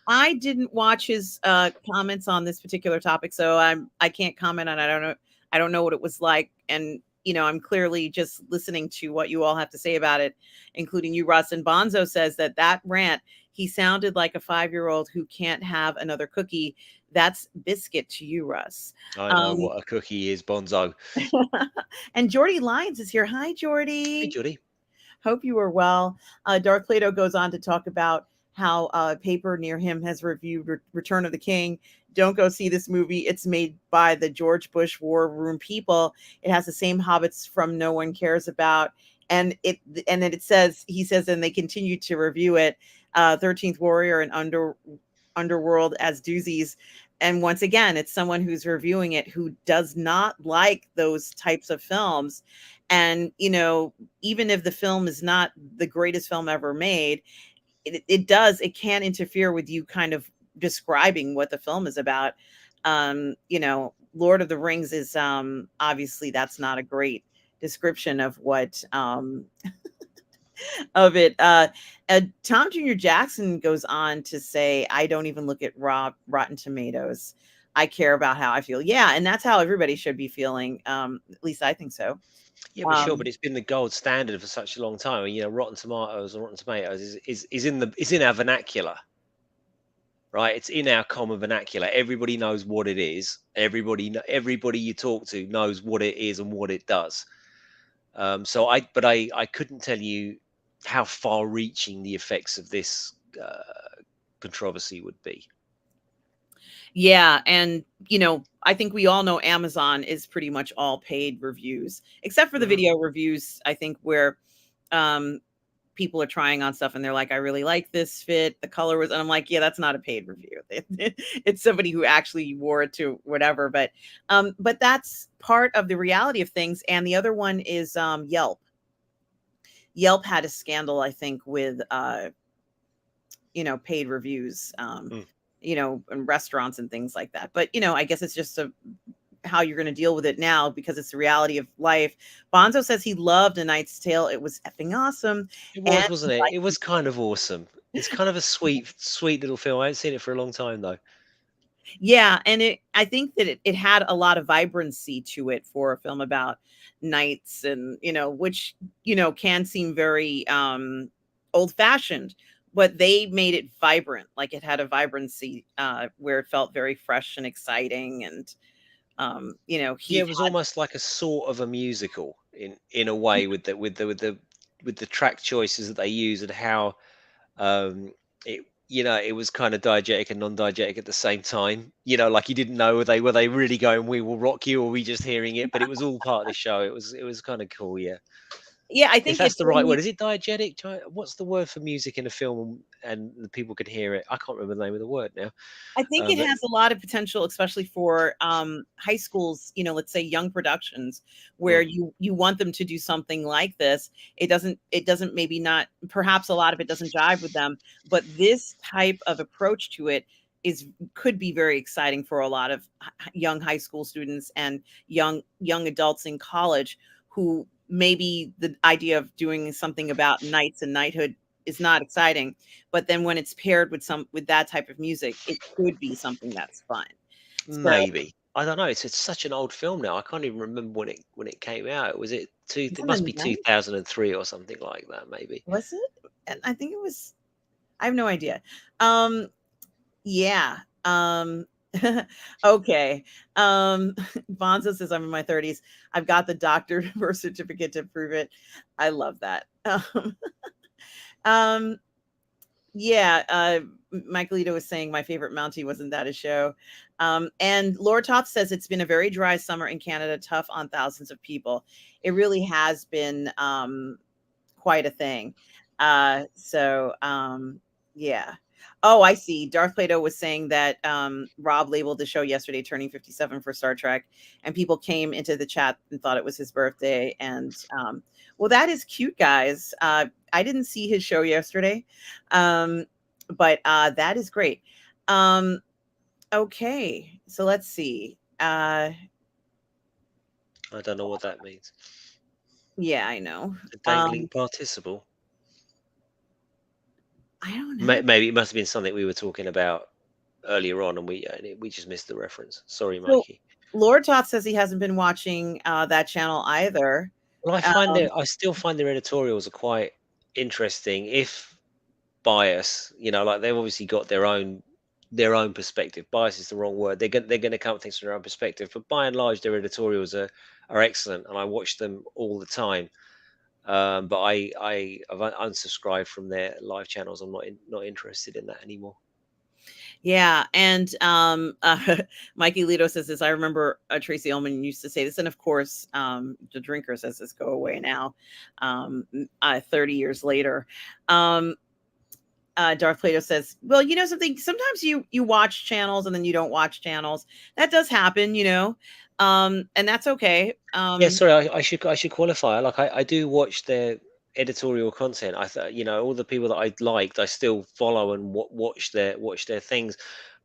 I didn't watch his comments on this particular topic, so I can't comment on it. I don't know what it was like, and I'm clearly just listening to what you all have to say about it, including you, Russ. And Bonzo says that rant, he sounded like a 5-year-old who can't have another cookie. That's biscuit to you, Russ. I know Um, what a cookie is, Bonzo. and Jordy Lyons is here. Hi, Hey, Jordy. Judy. Hope you are well. Darth Plato goes on to talk about how a paper near him has reviewed Return of the King. Don't go see this movie. It's made by the George Bush War Room people. It has the same hobbits from No One Cares About. And then he says, and they continue to review it. 13th Warrior and Underworld as doozies. And once again, it's someone who's reviewing it who does not like those types of films. And, even if the film is not the greatest film ever made, it can interfere with you kind of describing what the film is about. Lord of the Rings is obviously that's not a great description of what of it. Tom Jr. Jackson goes on to say, I don't even look at Rotten Tomatoes. I care about how I feel. Yeah, and that's how everybody should be feeling. At least I think so. Yeah, but sure, but it's been the gold standard for such a long time. Rotten Tomatoes or Rotten Tomatoes is in our vernacular, right? It's in our common vernacular. Everybody knows what it is. Everybody you talk to knows what it is and what it does. I couldn't tell you how far-reaching the effects of this controversy would be. Yeah, and I think we all know Amazon is pretty much all paid reviews, except for the Mhm. video reviews, I think, where um people are trying on stuff and they're like, I really like this fit, the color was, and I'm like, yeah, that's not a paid review. It's somebody who actually wore it to whatever. But that's part of the reality of things. And the other one is Yelp. Yelp had a scandal, I think, with paid reviews. Mm. in restaurants and things like that. But I guess it's just how you're going to deal with it now because it's the reality of life. Bonzo says he loved A Knight's Tale. It was effing awesome. It And was, wasn't it? It was kind of awesome. It's kind of a sweet little film. I haven't seen it for a long time though. yeah, and I think that it had a lot of vibrancy to it for a film about knights, and which can seem very old fashioned, but they made it vibrant. Like, it had a vibrancy where it felt very fresh and exciting, and he Yeah, it was had. almost like a sort of a musical in a way with the track choices that they use and how it it was kind of diegetic and non-diegetic at the same time. Like you didn't know were they really going "We Will Rock You" or were we just hearing it, but it was all part of the show. It was kind of cool, yeah. Yeah, I If think that's it's the right when word, is it diegetic? What's the word for music in a film and the people can hear it? I can't remember the name of the word now. I think it But has a lot of potential, especially for high schools. Let's say young productions, where mm, you want them to do something like this. It doesn't maybe not. Perhaps a lot of it doesn't jive with them, but this type of approach to it is could be very exciting for a lot of young high school students and young adults in college who maybe the idea of doing something about knights and knighthood is not exciting, but then when it's paired with that type of music, it could be something that's fun. So maybe I don't know. It's such an old film now. I can't even remember when it came out. Was it two? was It it a must be night? 2003 or something like that. Maybe. Was it? And I think it was. I have no idea. Um, yeah. Okay. Bonzo says I'm in my 30s. I've got the doctor birth certificate to prove it. I love that. Um, Yeah, Michael Ito was saying my favorite Mountie wasn't that a show. And Laura Toth says it's been a very dry summer in Canada, tough on thousands of people. It really has been quite a thing. Yeah. Oh, I see. Darth Plato was saying that Rob labeled the show yesterday turning 57 for Star Trek, and people came into the chat and thought it was his birthday. And well, that is cute, guys. I didn't see his show yesterday, um, but that is great. Um, okay, so let's see. I don't know what that means. Yeah, I know. A dangling participle. I don't know. Maybe it must have been something we were talking about earlier on, and we just missed the reference. Sorry, So Mikey. Lord Toth says he hasn't been watching that channel either. Well, Um, I still find their editorials are quite interesting, if bias. Like they've obviously got their own perspective. Bias is the wrong word. They're going to come at things from their own perspective, but by and large, their editorials are excellent, and I watch them all the time. But I've unsubscribed from their live channels. I'm not interested in that anymore. yeah, and Mikey Lito says this. I remember Tracy Ullman used to say this, and of course, the drinker says this. Go away now. 30 years later. Um, Darth Plato says, "Well, something. Sometimes you watch channels and then you don't watch channels. That does happen, and that's okay." Yeah, sorry, I should qualify. Like I do watch their editorial content. I thought all the people that I liked, I still follow and watch their things,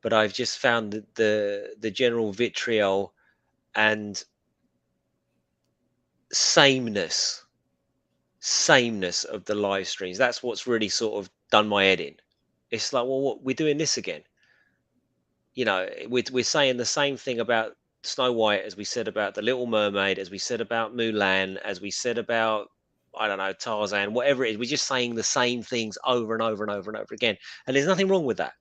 but I've just found that the general vitriol and sameness sameness of the live streams. That's what's really sort of done my head in. It's like, well, what we're doing this again. We're saying the same thing about Snow White as we said about the Little Mermaid, as we said about Mulan, as we said about, I don't know, Tarzan, whatever it is. We're just saying the same things over and over and over and over again, and there's nothing wrong with that.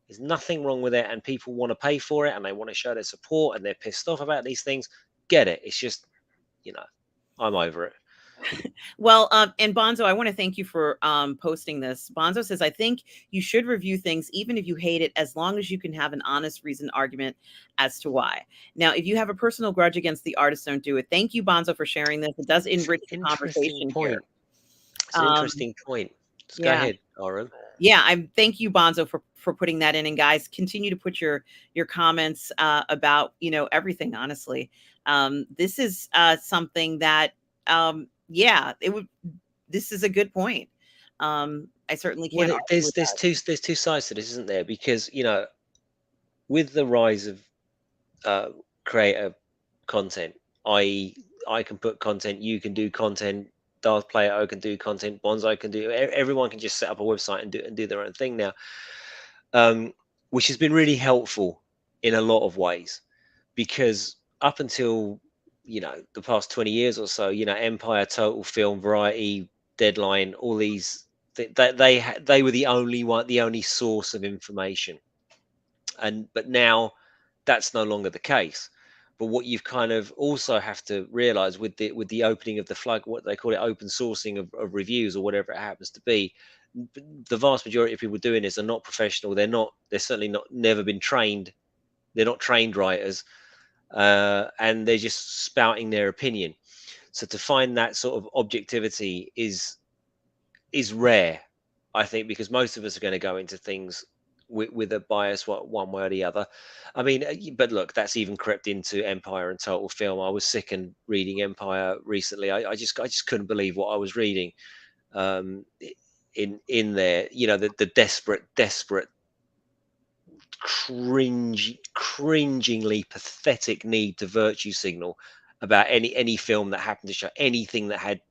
There's nothing wrong with it, and people want to pay for it, and they want to show their support, and they're pissed off about these things. Get it? It's just, you know, I'm over it. Well, and Bonzo, I want to thank you for posting this. Bonzo says, I think you should review things even if you hate it, as long as you can have an honest reason argument as to why. Now, if you have a personal grudge against the artist, don't do it. Thank you, Bonzo, for sharing this. It does It's an enrich the interesting conversation here. point. It's an Um, interesting point. Just go yeah. ahead, Aaron. Yeah, I thank you, Bonzo, for putting that in. And guys, continue to put your comments about everything. Honestly, this is something that yeah, it would. This is a good point. I certainly Well, can't argue there's with there's that. two there's two sides to this, isn't there? Because with the rise of uh, creator content, i.e., I can put content, you can do content, Darth Player can do content, Bonsai can do. Everyone can just set up a website and do their own thing now, um, which has been really helpful in a lot of ways, because up until the past 20 years or so, Empire, Total Film, Variety, Deadline, all these they were the only one, the only source of information, and but now that's no longer the case. But what you've kind of also have to realize with the opening of the flood, what they call it, open sourcing of reviews or whatever it happens to be, the vast majority of people doing this are not professional. They're certainly not, never been trained. They're not trained writers, and they're just spouting their opinion. So to find that sort of objectivity is rare, I think, because most of us are going to go into things with a bias, one way or the other. I mean, but look, that's even crept into Empire and Total Film. I was sick and reading Empire recently. I just couldn't believe what I was reading, um, in there. The desperate, cringingly pathetic need to virtue signal about any film that happened to show anything that had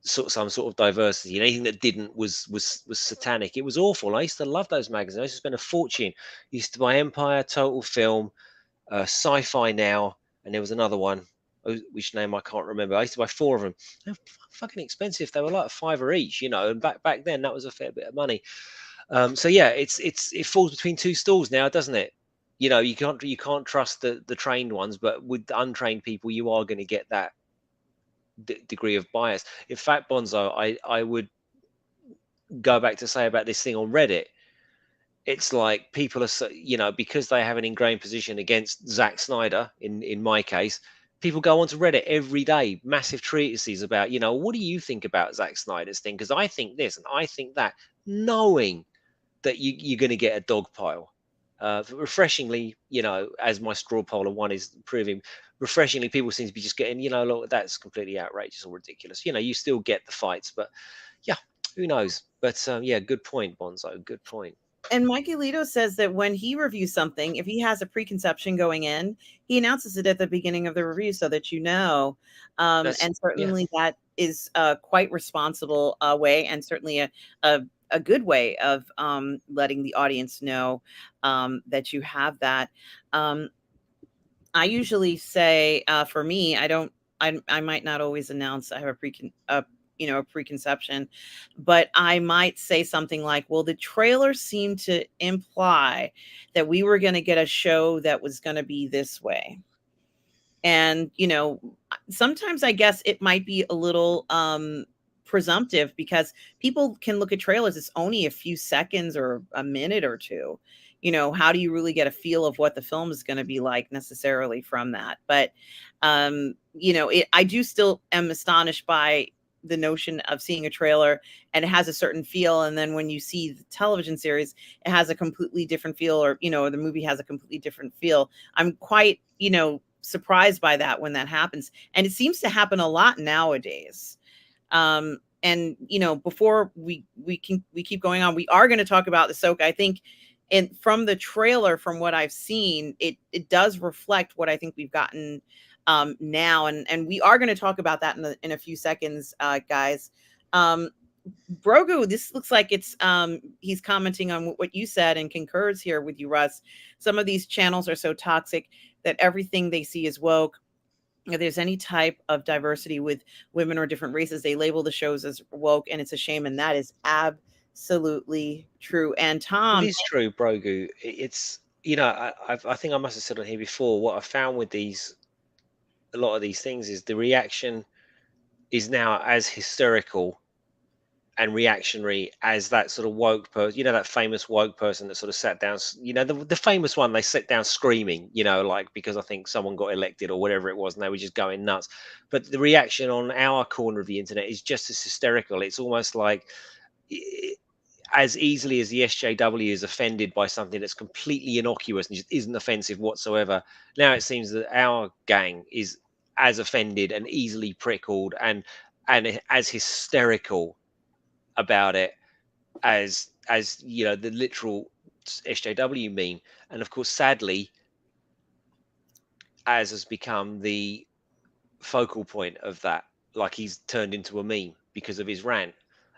some sort of diversity, and anything that didn't was satanic. It was awful. I used to love those magazines. I used to spend a fortune. I used to buy Empire, Total Film, Sci-Fi Now, and there was another one, which name I can't remember. I used to buy four of them. They're fucking expensive. They were like a fiver each, and back then that was a fair bit of money. So yeah, it falls between two stools now, doesn't it? You can't trust the trained ones, but with the untrained people, you are going to get that degree of bias. In fact, Bonzo, I would go back to say about this thing on Reddit. It's like people are, because they have an ingrained position against Zack Snyder. In my case, people go onto Reddit every day, massive treatises about, what do you think about Zack Snyder's thing? Because I think this and I think that, knowing that you're going to get a dog pile. Refreshingly, as my straw polar one is proving, refreshingly, people seem to be just getting, look, that's completely outrageous or ridiculous. You still get the fights, but yeah, who knows? But yeah, good point, Bonzo. Good point. And Mikey Lito says that when he reviews something, if he has a preconception going in, he announces it at the beginning of the review so that you know. That's And Yeah. certainly that is a quite responsible way, and certainly a good way of letting the audience know that you have that. Um, I usually say, for me, I don't. I might not always announce I have a preconception, but I might say something like, "Well, the trailer seemed to imply that we were going to get a show that was going to be this way." And, sometimes I guess it might be a little presumptive, because people can look at trailers. It's only a few seconds or a minute or two. How do you really get a feel of what the film is going to be like necessarily from that? But, I do still am astonished by the notion of seeing a trailer and it has a certain feel. And then when you see the television series, it has a completely different feel, or, the movie has a completely different feel. I'm quite, surprised by that when that happens. And it seems to happen a lot nowadays. And before we keep going on, we are going to talk about the Ahsoka. I think, and from the trailer, from what I've seen, it does reflect what I think we've gotten now, and we are going to talk about that in a few seconds, guys. Um, Brogu, this looks like it's he's commenting on what you said and concurs here with you, Russ. Some of these channels are so toxic that everything they see is woke. If there's any type of diversity with women or different races, they label the shows as woke, and it's a shame. And that is absolutely true. And It Tom, is true, Brogu. It's I think I must have said on here before. What I found with a lot of these things is the reaction is now as hysterical and reactionary as that sort of woke person, that famous woke person that sort of sat down, the famous one, they sat down screaming, like because I think someone got elected or whatever it was, and they were just going nuts. But the reaction on our corner of the internet is just as hysterical. It's almost like, as easily as the SJW is offended by something that's completely innocuous and just isn't offensive whatsoever, now it seems that our gang is as offended and easily prickled and as hysterical about it as the literal SJW meme. And of course, sadly, Az has become the focal point of that. Like he's turned into a meme because of his rant.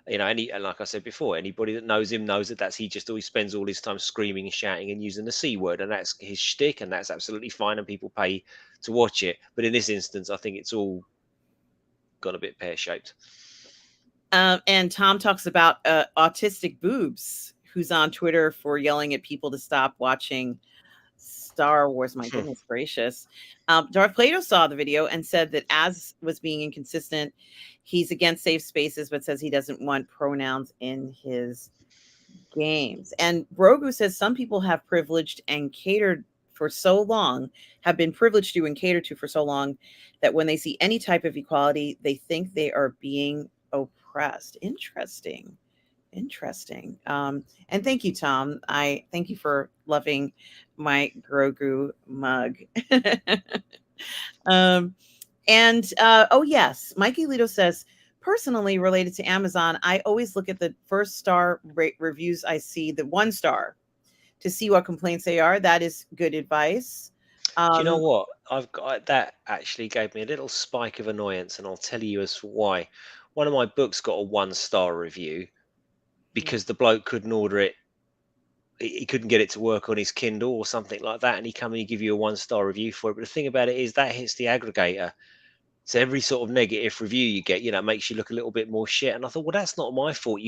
And like I said before, anybody that knows him knows that he just always spends all his time screaming and shouting and using the C word, and that's his shtick, and that's absolutely fine, and people pay to watch it. But in this instance, I think it's all gone a bit pear shaped. And Tom talks about autistic boobs, who's on Twitter for yelling at people to stop watching Star Wars. My goodness gracious. Darth Plato saw the video and said that Az was being inconsistent. He's against safe spaces, but says he doesn't want pronouns in his games. And Grogu says some people have privileged and catered for so long, have been privileged to and catered to for so long, that when they see any type of equality, they think they are being oppressed. Interesting. Interesting. And thank you, Tom. I thank you for loving my Grogu mug. um, and oh yes, Mikey Lito says, personally related to Amazon, I always look at the first star reviews I see, the 1 star, to see what complaints they are. That is good advice. Do you know Um, what? I've got that actually gave me a little spike of annoyance, and I'll tell you as to why. One of my books got a 1 star review because the bloke couldn't order it. He couldn't get it to work on his Kindle or something like that, and he come and he give you a 1 star review for it. But the thing about it is that hits the aggregator. So every sort of negative review you get, makes you look a little bit more shit. And I thought, well, that's not my fault.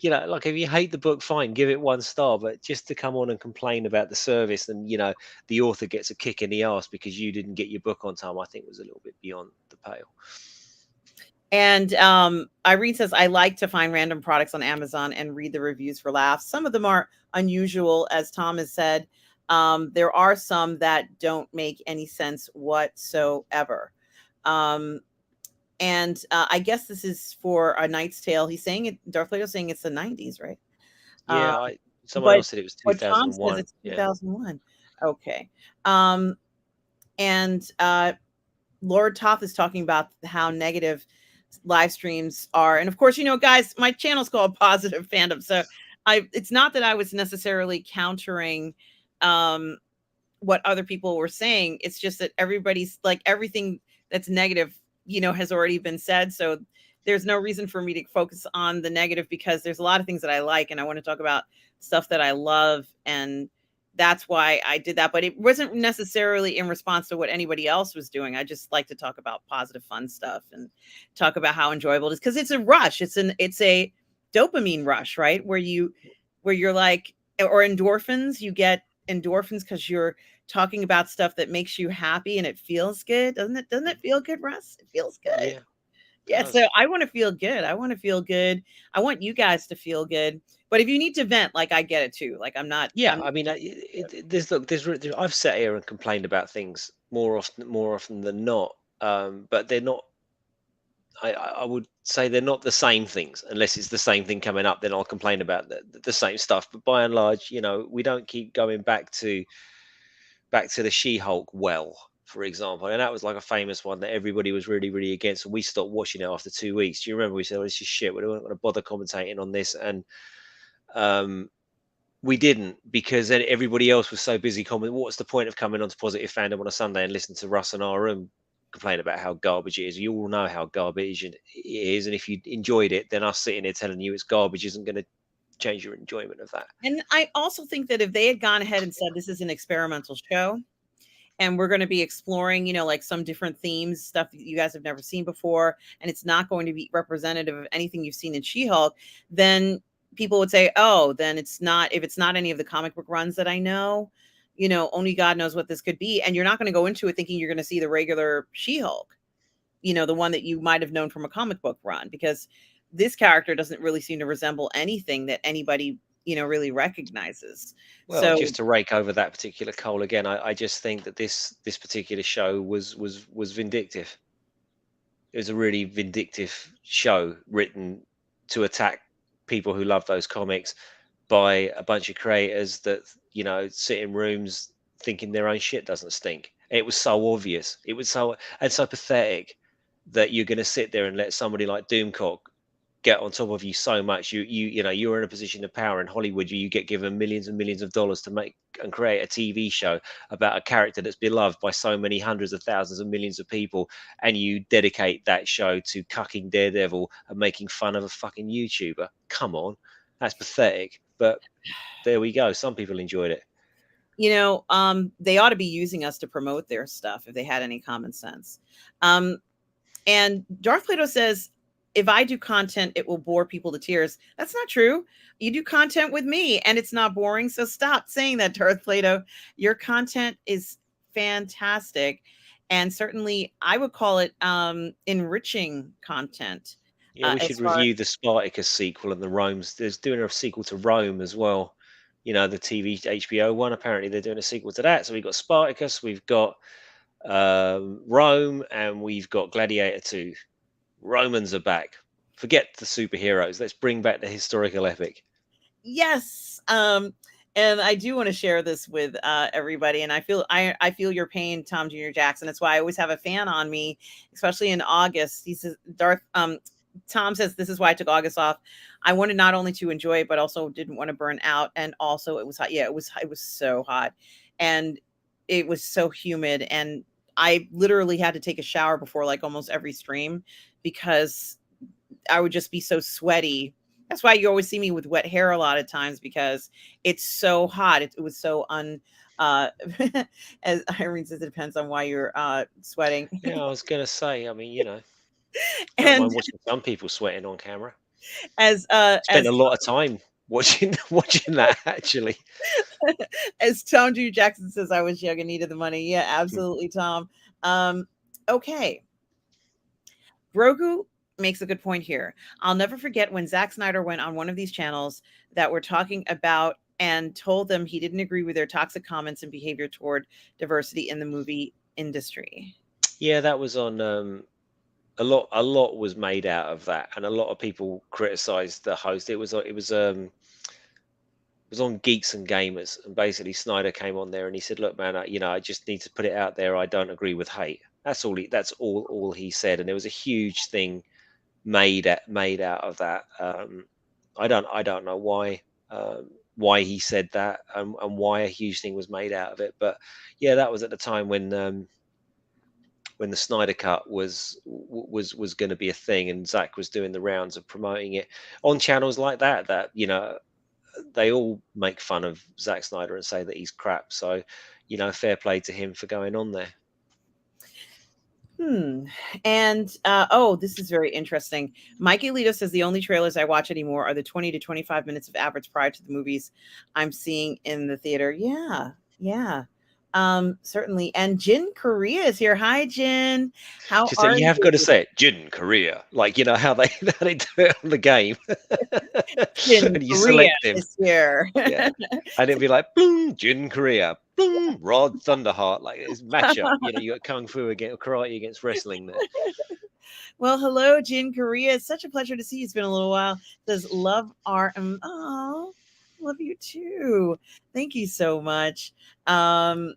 Like if you hate the book, fine, give it 1 star. But just to come on and complain about the service, and the author gets a kick in the ass because you didn't get your book on time, I think was a little bit beyond the pale. And Irene says, I like to find random products on Amazon and read the reviews for laughs. Some of them are unusual, as Tom has said. There are some that don't make any sense whatsoever. Um, and I guess this is for A Knight's Tale. He's saying it, Darth Vader's saying it's the 90s, right? Uh, Yeah, someone but else said it was what Tom says 2001. it's Yeah. 2001. Okay. Um, and Lord Toth is talking about how negative live streams are. And of course, guys, my channel's called Positive Fandom. So it's not that I was necessarily countering what other people were saying. It's just that everybody's like everything that's negative, has already been said. So there's no reason for me to focus on the negative because there's a lot of things that I like and I want to talk about stuff that I love. And that's why I did that. But it wasn't necessarily in response to what anybody else was doing. I just like to talk about positive, fun stuff and talk about how enjoyable it is because it's a rush. It's a dopamine rush, right? Where you're like, or endorphins, you get endorphins because you're talking about stuff that makes you happy and it feels good. Doesn't it feel good, Russ? It feels good. Yeah, Yeah, so does. I want to feel good. I want to feel good. I want you guys to feel good. But if you need to vent, like I get it too. Like Yeah, I'm I mean, I've sat here and complained about things more often than not, but they're not. I would say they're not the same things unless it's the same thing coming up. Then I'll complain about the same stuff. But by and large, we don't keep going back to the She-Hulk for example, and that was like a famous one that everybody was really, really against. And we stopped watching it after 2 weeks. Do you remember? We said, "Oh, this is shit. We don't want to bother commentating on this," and um, we didn't because then everybody else was so busy commenting. What's the point of coming onto Positive Fandom on a Sunday and listening to Russ and our room complain about how garbage it is? You all know how garbage it is, and if you enjoyed it, then us sitting here telling you it's garbage isn't going to change your enjoyment of that. And I also think that if they had gone ahead and said this is an experimental show and we're going to be exploring, like some different themes, stuff that you guys have never seen before, and it's not going to be representative of anything you've seen in She-Hulk, then people would say, oh, then it's not, if it's not any of the comic book runs that I know, only God knows what this could be. And you're not going to go into it thinking you're going to see the regular She-Hulk, the one that you might have known from a comic book run, because this character doesn't really seem to resemble anything that anybody, really recognizes. Well, So just to rake over that particular coal again, I just think that this particular show was vindictive. It was a really vindictive show written to attack people who love those comics by a bunch of creators that sit in rooms thinking their own shit doesn't stink. It was so obvious. It was so pathetic that you're going to sit there and let somebody like Doomcock get on top of you so much. You know, you're in a position of power in Hollywood. You get given millions and millions of dollars to make and create a TV show about a character that's beloved by so many hundreds of thousands of millions of people, and you dedicate that show to cucking Daredevil and making fun of a fucking YouTuber. Come on, that's pathetic. But there we go. Some people enjoyed it. You know, they ought to be using us to promote their stuff if they had any common sense. Um, and Darth Plato says, if I do content, it will bore people to tears. That's not true. You do content with me and it's not boring. So stop saying that, Darth Plato. Your content is fantastic. And certainly I would call it enriching content. Yeah, we should As far review the Spartacus sequel and the Rome's. There's doing a sequel to Rome as well. You know, the TV HBO one. Apparently, they're doing a sequel to that. So we've got Spartacus, we've got Rome, and we've got Gladiator 2. Romans are back. Forget the superheroes. Let's bring back the historical epic. yes. And I do want to share this with everybody. And I feel your pain, Tom Jr. Jackson. That's why I always have a fan on me, especially in August. He says, Tom says, this is why I took August off. I wanted not only to enjoy it, but also didn't want to burn out. And also it was hot. Yeah, it was so hot. And it was so humid. And I literally had to take a shower before like almost every stream because I would just be so sweaty. That's why you always see me with wet hair a lot of times because it's so hot. It was so uh as Irene says, it depends on why you're sweating. Yeah, I was gonna say. I mean, you know, don't And mind watching some people sweating on camera. Spent as a lot of time watching watching that actually. as Tom Drew Jackson says, I was young and needed the money. Yeah, absolutely, Tom. Um, okay. Grogu makes a good point here. I'll never forget when Zack Snyder went on one of these channels that were talking about and told them he didn't agree with their toxic comments and behavior toward diversity in the movie industry. Yeah, that was on a lot was made out of that, and a lot of people criticized the host. It was on Geeks and Gamers, and basically Snyder came on there and he said, "Look, man, I just need to put it out there. I don't agree with hate." That's all he said, and there was a huge thing made out of that. I don't know why he said that, and why a huge thing was made out of it. But yeah, that was at the time when the Snyder Cut was going to be a thing, and Zach was doing the rounds of promoting it on channels like that. That they all make fun of Zack Snyder and say that he's crap. So, fair play to him for going on there. And this is very interesting. Mikey Lito says the only trailers I watch anymore are the 20 to 25 minutes of average prior to the movies I'm seeing in the theater. Yeah, yeah. Certainly. And Jin Korea is here. Hi, Jin. How Just say are you have got to you? say it, Jin Korea, like how they how they do it on the game, Jin and you Korea select him. is here. Yeah, and it'd be like boom, Jin Korea, boom, Rod Thunderheart, like it's matchup. You got kung fu against karate against wrestling there. Well, hello, Jin Korea. It's such a pleasure to see you. It's been a little while. Says love RM. Oh, love you too. Thank you so much. Um,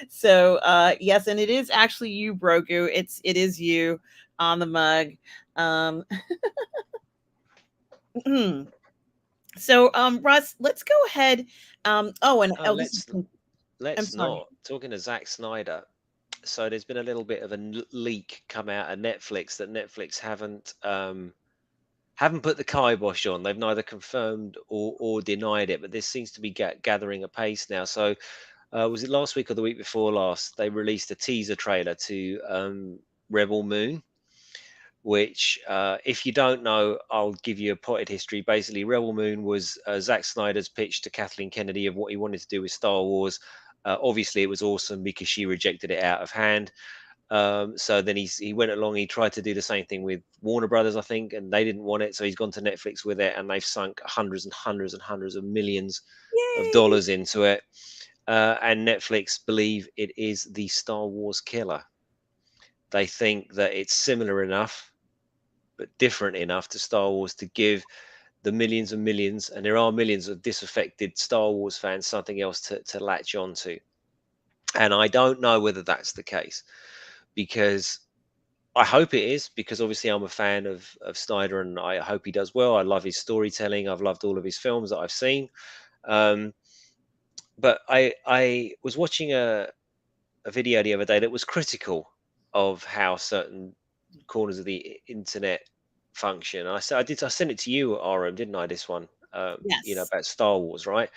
so yes, and it is actually you, Brogu. It is you on the mug. Um, so Russ, let's go ahead. Oh, This is, I'm let's sorry. not talking to Zack Snyder. So there's been a little bit of a leak come out of Netflix that Netflix haven't put the kibosh on. They've neither confirmed or denied it, but this seems to be gathering a pace now. So was it last week or the week before last? They released a teaser trailer to Rebel Moon, which, if you don't know, I'll give you a potted history. Basically, Rebel Moon was Zack Snyder's pitch to Kathleen Kennedy of what he wanted to do with Star Wars. Obviously, it was awesome because she rejected it out of hand. So then he went along. He tried to do the same thing with Warner Brothers, I think, and they didn't want it. So he's gone to Netflix with it, and they've sunk hundreds and hundreds and hundreds of millions of Yay! dollars into it. And Netflix believe it is the Star Wars killer. They think that it's similar enough, but different enough to Star Wars to give the millions and millions, and there are millions of disaffected Star Wars fans, something else to latch onto. And I don't know whether that's the case because I hope it is, because obviously I'm a fan of Snyder, and I hope he does well. I love his storytelling. I've loved all of his films that I've seen. Um, but I was watching a video the other day that was critical of how certain corners of the internet function. I said I sent it to you, RM, didn't I? This one, Yes. about Star Wars, right?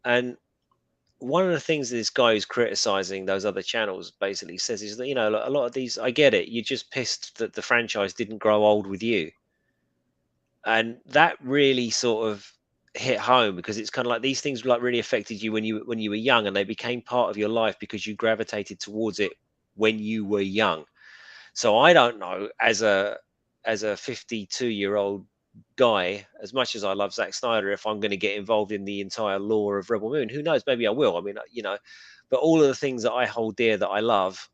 And one of the things this guy who's criticizing those other channels basically says is that, a lot of these, I get it, you're just pissed that the franchise didn't grow old with you, and that really sort of hit home, because it's kind of like these things like really affected you when you were young, and they became part of your life because you gravitated towards it when you were young. So I don't know, as a 52-year-old guy, as much as I love Zack Snyder, if I'm going to get involved in the entire lore of Rebel Moon. Who knows? Maybe I will. I mean, but all of the things that I hold dear that I love,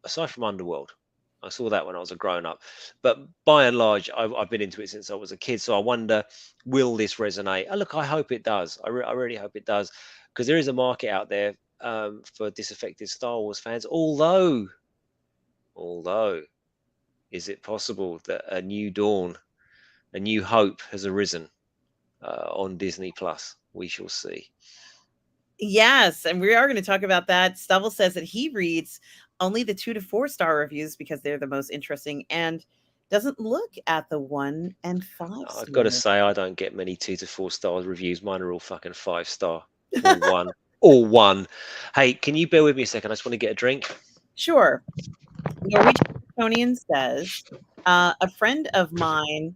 aside from Underworld, I saw that when I was a grown up. But by and large, I've been into it since I was a kid. So I wonder, will this resonate? Oh, look, I hope it does. I really hope it does, because there is a market out there, for disaffected Star Wars fans. Although, is it possible that a new dawn, a new hope has arisen on Disney Plus? We shall see. Yes, and we are going to talk about that. Stubble says that he reads only the 2 to 4 star reviews because they're the most interesting and doesn't look at the 1 and 5 I've got to stars. say, I don't get many 2 to 4 star reviews. Mine are all fucking 5 star, all one, all one. Hey, can you bear with me a second? I just want to get a drink. Sure. Norwegian Kryptonian says, a friend of mine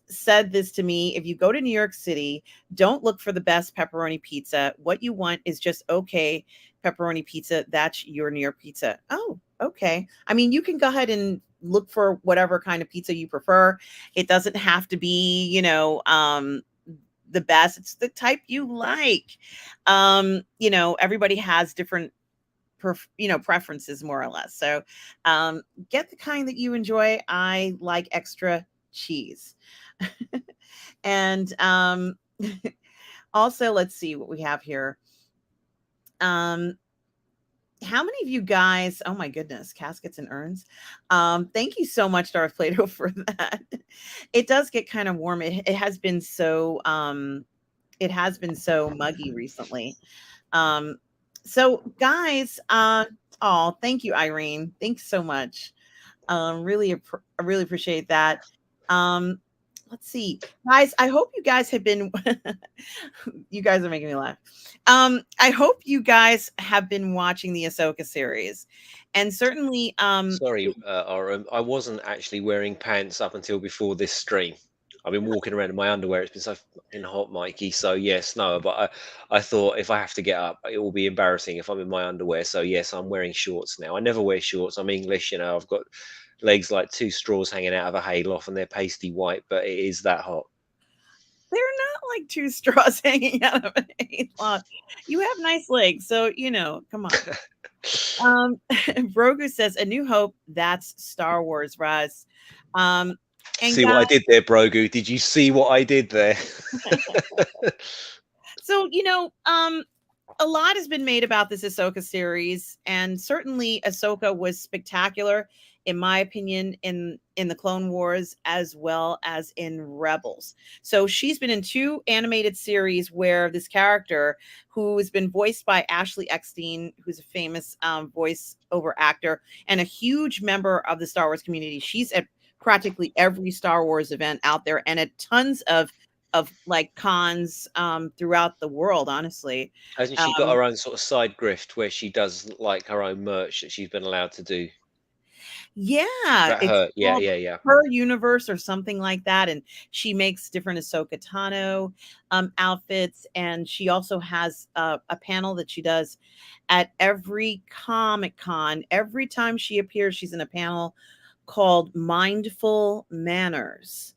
said this to me: if you go to New York City, don't look for the best pepperoni pizza. What you want is just okay pepperoni pizza. That's your New York pizza. Oh, okay. I mean, you can go ahead and look for whatever kind of pizza you prefer. It doesn't have to be, the best. It's the type you like. Everybody has different preferences more or less. So um, get the kind that you enjoy. I like extra cheese. And also, let's see what we have here. Um, how many of you guys, oh my goodness, caskets and urns. Thank you so much, Darth Plato, for that. It does get kind of warm. It has been so muggy recently. Um, so guys, oh, thank you, Irene. Thanks so much. I really appreciate that. Um, let's see, guys. I hope you guys have been. You guys are making me laugh. I hope you guys have been watching the Ahsoka series, and certainly, Sorry, RM, I wasn't actually wearing pants up until before this stream. I've been walking around in my underwear. It's been so fucking hot, Mikey. So yes, no, but I thought if I have to get up, it will be embarrassing if I'm in my underwear. So yes, I'm wearing shorts now. I never wear shorts. I'm English, I've got legs like two straws hanging out of a hayloft, and they're pasty white, but it is that hot. they're not like two straws hanging out of a lot. You have nice legs, so come on. Brogu says, "A New Hope." That's Star Wars, Raz. Um, and See what I guys, did there, Brogu? Did you see what I did there? so a lot has been made about this Ahsoka series, and certainly Ahsoka was spectacular, in my opinion, in the Clone Wars as well as in Rebels. So she's been in 2 animated series where this character, who has been voiced by Ashley Eckstein, who's a famous voiceover actor and a huge member of the Star Wars community. She's at practically every Star Wars event out there and at tons of like cons throughout the world, honestly. Hasn't she got Um, her own sort of side grift where she does like her own merch that she's been allowed to do? Is yeah, that it's her? Yeah, called yeah, yeah. Her Universe or something like that. And she makes different Ahsoka Tano outfits. And she also has a panel that she does at every Comic Con. Every time she appears, she's in a panel called Mindful Manners.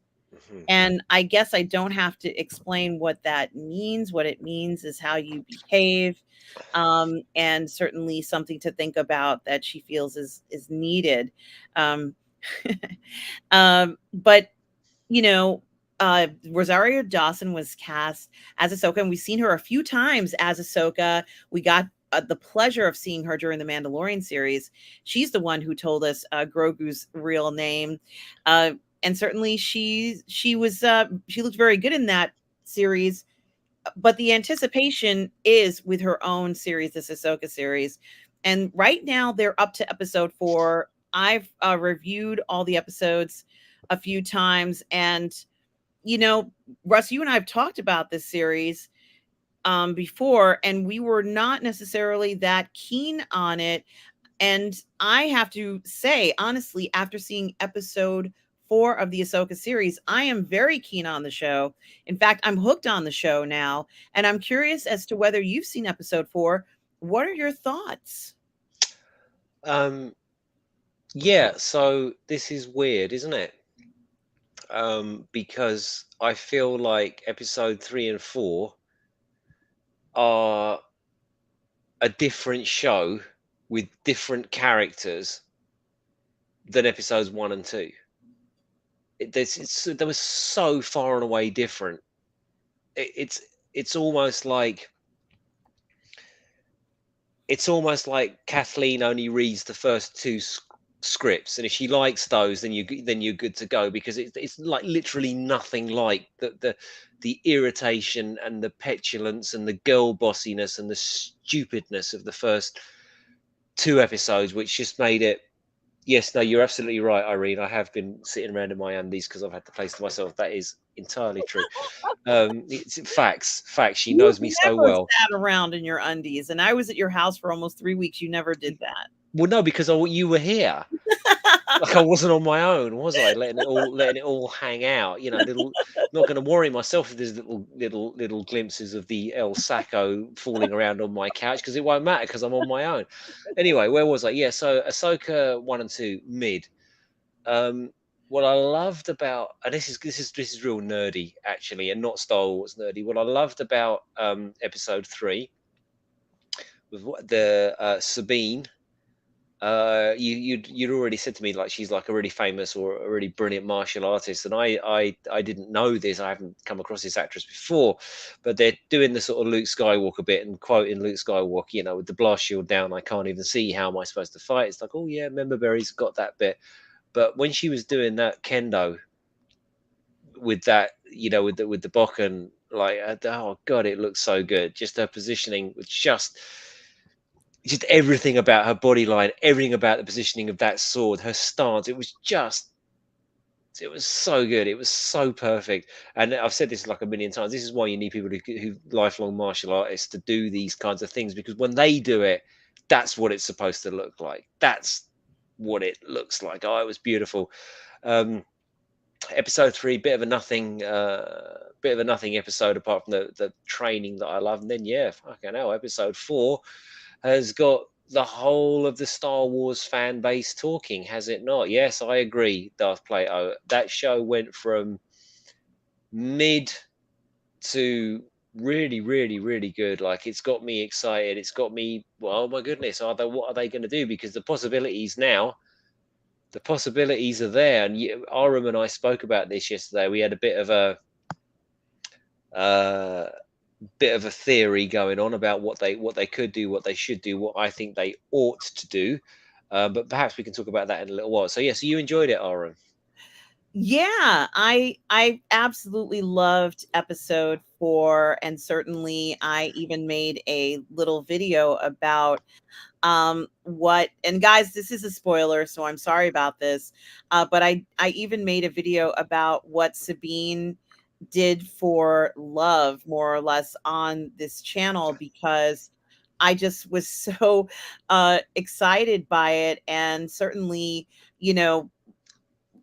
Mhm. And I guess I don't have to explain what that means. What it means is how you behave, and certainly something to think about that she feels is needed. Um, but you know, Rosario Dawson was cast as Ahsoka, and we've seen her a few times as Ahsoka. We got the pleasure of seeing her during the Mandalorian series. She's the one who told us Grogu's real name, uh, and certainly she looked very good in that series. But the anticipation is with her own series, this Ahsoka series, and right now they're up to episode 4. I've reviewed all the episodes a few times, and you know, Russ, you and I have talked about this series before, and we were not necessarily that keen on it. And I have to say, honestly, after seeing episode 4 of the Ahsoka series, I am very keen on the show. In fact, I'm hooked on the show now, and I'm curious as to whether you've seen episode 4. What are your thoughts? Um, yeah, so this is weird, isn't it? Because I feel like episode 3 and 4 are a different show with different characters than episodes 1 and 2. They were so far and away different. It's almost like Kathleen only reads the first two scripts, and if she likes those, then you're good to go, because it's like literally nothing like the irritation and the petulance and the girl bossiness and the stupidness of the first 2 episodes, which just made it. Yes, no, you're absolutely right, Irene. I have been sitting around in my undies because I've had the place to myself. That is entirely true. It's facts. She You've knows me so never well. sat around in your undies, and I was at your house for almost 3 weeks. You never did that. Well, no, because you were here. Like, I wasn't on my own, was I? Letting it all hang out. Not going to worry myself if there's little glimpses of the El Sacco falling around on my couch, because it won't matter because I'm on my own. Anyway, where was I? Yeah, so Ahsoka 1 and 2 mid. Um, what I loved about, and this is real nerdy actually, and not Star Wars nerdy. What I loved about episode 3 was what the Sabine. You'd already said to me, like, she's like a really famous or a really brilliant martial artist, and I didn't know this. I haven't come across this actress before, but they're doing the sort of Luke Skywalker bit and quoting Luke Skywalker, with the blast shield down. I can't even see, how am I supposed to fight? It's like, oh yeah, member berry's got that bit. But when she was doing that kendo with that, with the Bokken, like, oh god, it looks so good. Just her positioning was just everything about her body line, everything about the positioning of that sword, her stance. It was so good. It was so perfect. And I've said this like a million times. This is why you need people who lifelong martial artists to do these kinds of things, because when they do it, that's what it's supposed to look like. That's what it looks like. Oh, it was beautiful. Um, Episode 3, bit of a nothing episode, apart from the training that I love. And then, yeah, fucking hell, episode 4 has got the whole of the Star Wars fan base talking, has it not? Yes, I agree, Darth Plato. That show went from mid to really, really, really good. Like, it's got me excited. It's got me, well, oh my goodness, what are they going to do? Because the possibilities are there. And Aram and I spoke about this yesterday. We had a uh, bit of a theory going on about what they could do, what they should do, what I think they ought to do. But perhaps we can talk about that in a little while. So yeah, so you enjoyed it, Aaron? Yeah, I absolutely loved episode 4, and certainly I even made a little video about what, and guys, this is a spoiler, so I'm sorry about this. But I even made a video about what Sabine did for love, more or less, on this channel, because I just was so excited by it. And certainly, you know,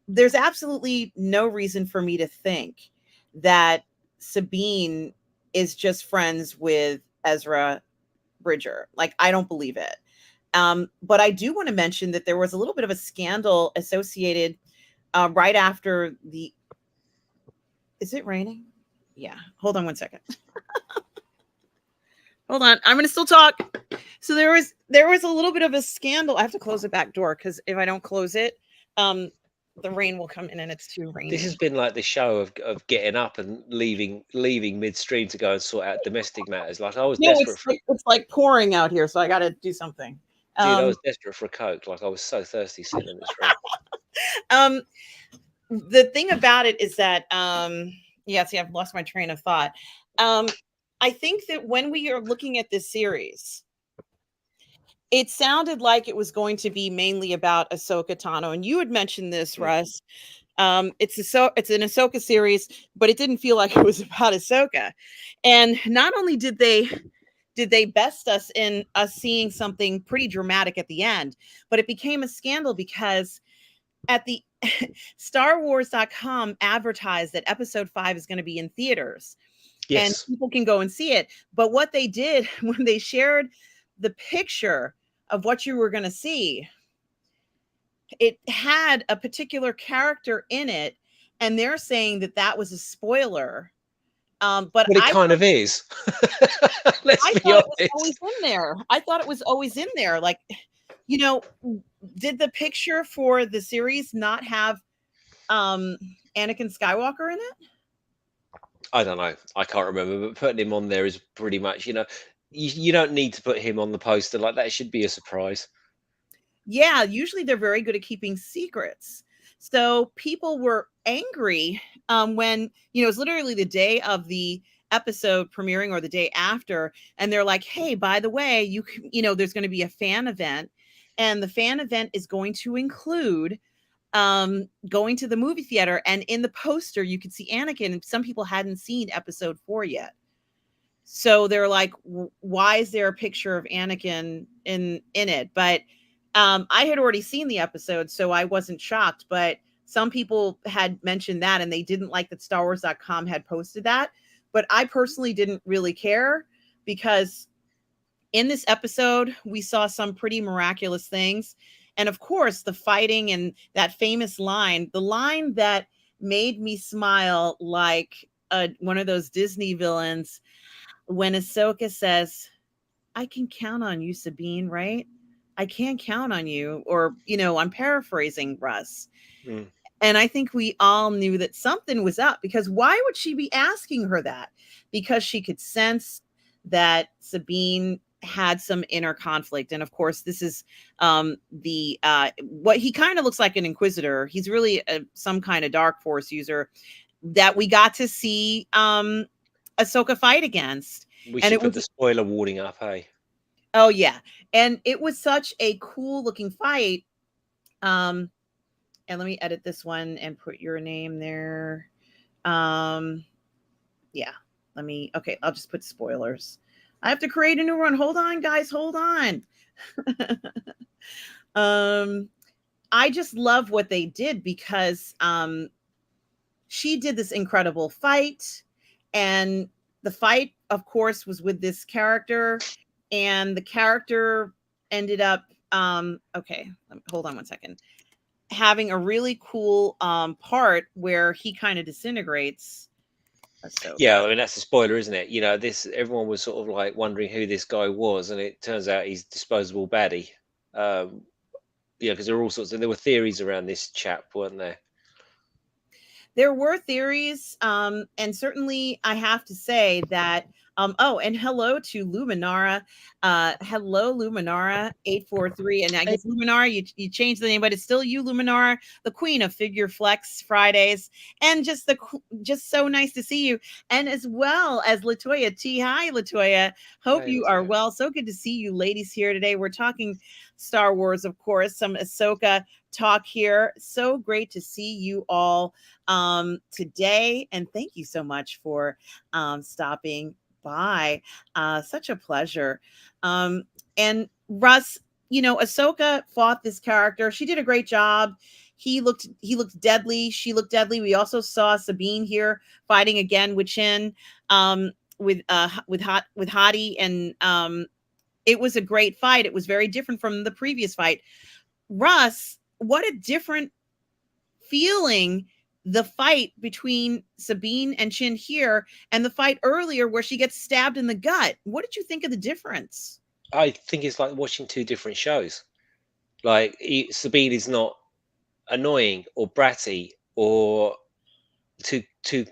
there's absolutely no reason for me to think that Sabine is just friends with Ezra Bridger. Like, I don't believe it. But I do want to mention that there was a little bit of a scandal associated right after the. Is it raining? Yeah. Hold on one second. Hold on. I'm going to still talk. So there was a little bit of a scandal. I have to close the back door, because if I don't close it, um, the rain will come in and it's too This has rainy. been like the show of getting up and leaving midstream to go and sort out domestic matters. Like I was No, desperate for it's like pouring out here, so I got to do something. dude, I Um, was desperate for a Coke. Like I was so thirsty sitting in this room. um, the thing about it is that, yeah, see, I've lost my train of thought. Um, I think that when we are looking at this series, it sounded like it was going to be mainly about Ahsoka Tano, and you had mentioned this, Mm. Russ. It's an Ahsoka series, but it didn't feel like it was about Ahsoka. And not only did they best us in us seeing something pretty dramatic at the end, but it became a scandal because at the StarWars.com advertised that episode 5 is going to be in theaters and Yes. people can go and see it. But what they did when they shared the picture of what you were going to see, it had a particular character in it, and they're saying that that was a spoiler. But Well, it kind of is. Let's I be thought it was always honest. in there. I thought it was always in there. Like, you know, did the picture for the series not have um Anakin Skywalker in it? I don't know. I can't remember, but putting him on there is pretty much, you don't need to put him on the poster. Like that should be a surprise. Yeah, usually they're very good at keeping secrets. So people were angry when, it's literally the day of the episode premiering or the day after. And they're like, hey, by the way, there's going to be a fan event. And the fan event is going to include going to the movie theater. And in the poster, you could see Anakin. And some people hadn't seen episode 4 yet. So they're like, why is there a picture of Anakin in it? But I had already seen the episode, so I wasn't shocked. But some people had mentioned that, and they didn't like that StarWars.com had posted that. But I personally didn't really care because in this episode, we saw some pretty miraculous things. And of course, the fighting and that famous line, the line that made me smile like one of those Disney villains when Ahsoka says, I can count on you, Sabine, right? I can't count on you. Or, I'm paraphrasing Russ. Mm. And I think we all knew that something was up because why would she be asking her that? Because she could sense that Sabine had some inner conflict. And of course, this is the what he kind of looks like an inquisitor. He's really some kind of dark force user that we got to see Ahsoka fight against. We And should it put was the spoiler warning up, hey? Oh yeah. And it was such a cool looking fight. Um and let me edit this one and put your name there. Um yeah. Okay, I'll just put spoilers. I have to create a new one. Hold on, guys, hold on. um I just love what they did because she did this incredible fight, and the fight of course was with this character, and the character ended up okay, hold on one second, having a really cool part where he kind of disintegrates Yeah, Ahsoka. I mean that's the spoiler, isn't it? This everyone was sort of like wondering who this guy was, and it turns out he's disposable baddie. Um, because there were theories around this chap, weren't there? There were theories, and certainly I have to say that. Oh, and hello to Luminara. Hello, Luminara 843. And I Hey, guess Luminara, you changed the name, but it's still you, Luminara, the queen of Figure Flex Fridays. And just so nice to see you. And as well as Latoya T. Hi, Latoya. Hope hey, you let's are go. well. So good to see you ladies here today. We're talking Star Wars, of course, some Ahsoka talk here. So great to see you all today. And thank you so much for stopping by. Such a pleasure. And Russ, Ahsoka fought this character. She did a great job. He looked deadly. She looked deadly. We also saw Sabine here fighting again with Chin, with Hottie, and it was a great fight. It was very different from the previous fight. Russ, what a different feeling the fight between Sabine and Chin here and the fight earlier where she gets stabbed in the gut. What did you think of the difference? I think it's like watching two different shows. Like Sabine is not annoying or bratty or too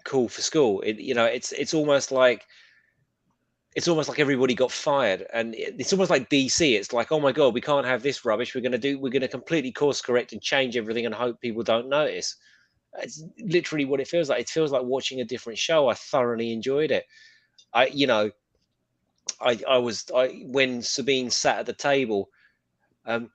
cool for school. It's almost like everybody got fired, and it's almost like DC. It's like, oh my god, we can't have this rubbish. We're gonna completely course correct and change everything and hope people don't notice. It's literally what it feels like. It feels like watching a different show. I thoroughly enjoyed it. I you know I when Sabine sat at the table, um,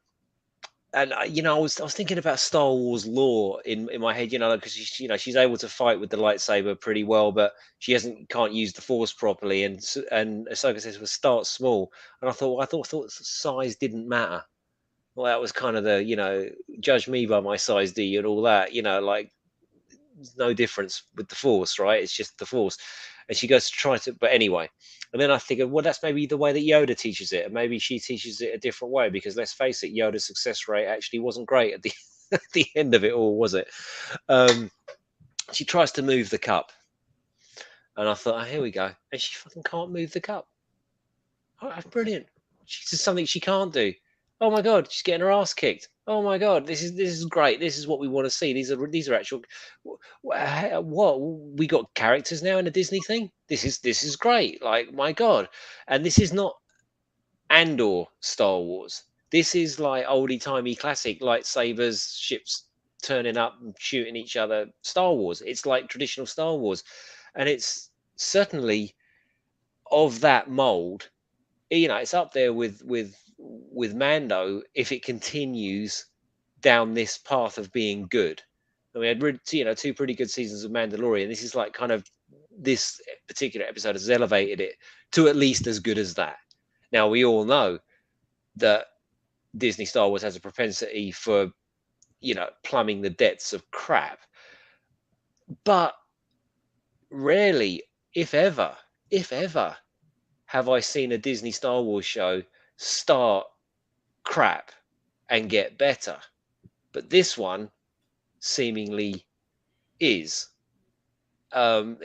and I was thinking about Star Wars lore in my head, because she's able to fight with the lightsaber pretty well, but she can't use the Force properly, and Ahsoka says, "Well, start small," and I thought, well, I thought size didn't matter. Well, that was kind of the judge me by my size, do you, and all that, like there's no difference with the Force, right? It's just the Force. And she goes to try to, but anyway. And then I think, well, that's maybe the way that Yoda teaches it, and maybe she teaches it a different way. Because let's face it, Yoda's success rate actually wasn't great at the at the end of it all, was it? Um, she tries to move the cup, and I thought, oh, here we go, and she fucking can't move the cup. Oh, that's brilliant. She does something she can't do. Oh my god, she's getting her ass kicked. Oh my god, this is great. This is what we want to see. These are actual. What we got characters now in a Disney thing. This is great. Like my god, and this is not Andor Star Wars. This is like oldie timey classic lightsabers, ships turning up and shooting each other. Star Wars. It's like traditional Star Wars, and it's certainly of that mold. It's up there with Mando if it continues down this path of being good. I mean, I'd read two pretty good seasons of Mandalorian. This is like kind of this particular episode has elevated it to at least as good as that. Now we all know that Disney Star Wars has a propensity for plumbing the depths of crap, but rarely, if ever, have I seen a Disney Star Wars show start crap and get better. But this one seemingly is.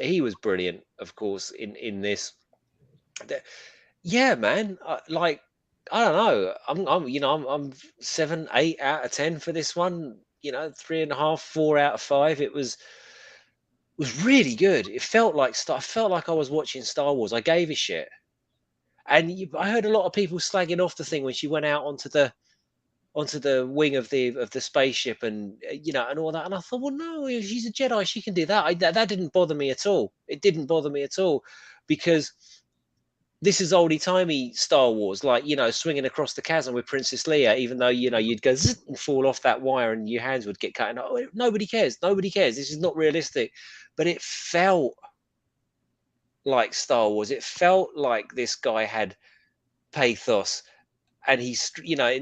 He was brilliant, of course, in this. Yeah, man. Like, I don't know. I'm 7, 8 out of 10 for this one. 3.5, 4 out of 5. It was really good. It felt like I felt like I was watching Star Wars. I gave a shit. And I heard a lot of people slagging off the thing when she went out onto the wing of the spaceship, and and all that. And I thought, well, no, if she's a Jedi, she can do that. That didn't bother me at all. It didn't bother me at all, because this is oldie timey Star Wars, like swinging across the chasm with Princess Leia, even though you'd go zzz and fall off that wire and your hands would get cut. And nobody cares. Nobody cares. This is not realistic, but it felt like Star Wars. It felt like this guy had pathos, and he's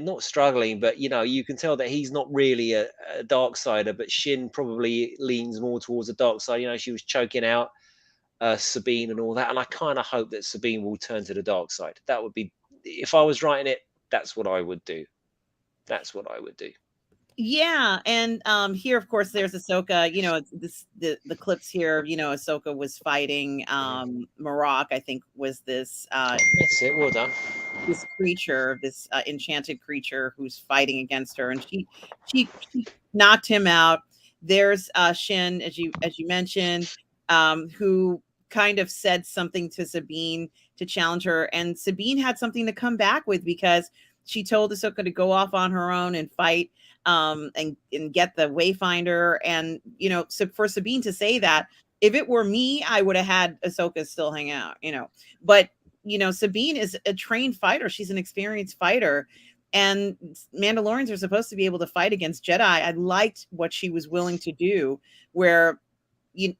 not struggling, but you can tell that he's not really a dark sider, but Shin probably leans more towards the dark side. She was choking out Sabine and all that, and I kind of hope that Sabine will turn to the dark side. That would be, if I was writing it, that's what I would do. That's what I would do. Yeah, and here, of course, there's Ahsoka. It's the clips here. Ahsoka was fighting Marok. I think was That's it. Well done. this creature, this enchanted creature who's fighting against her, and she knocked him out. There's Shin, as you mentioned, who kind of said something to Sabine to challenge her, and Sabine had something to come back with, because she told Ahsoka to go off on her own and fight, and get the Wayfinder. And so for Sabine to say that, if it were me, I would have had Ahsoka still hang out. But Sabine is a trained fighter. She's an experienced fighter. And Mandalorians are supposed to be able to fight against Jedi. I liked what she was willing to do, where,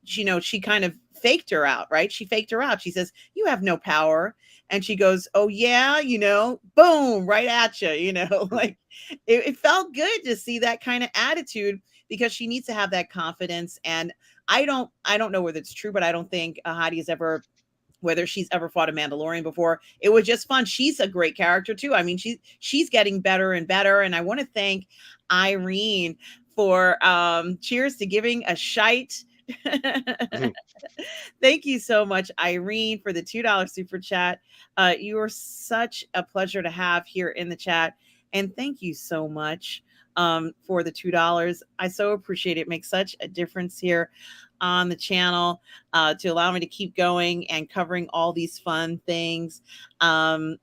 she kind of faked her out, right? She faked her out. She says, "You have no power." And she goes, "Oh, yeah, boom, right at you, like it felt good to see that kind of attitude, because she needs to have that confidence. And I don't know whether it's true, but I don't think Hadi has ever, whether she's ever fought a Mandalorian before. It was just fun. She's a great character too. I mean, she's getting better and better. And I want to thank Irene for cheers to giving a shite. Thank you so much, Irene, for the $2 super chat. You are such a pleasure to have here in the chat. And thank you so much for the $2. I so appreciate it. It makes such a difference here on the channel to allow me to keep going and covering all these fun things. Um,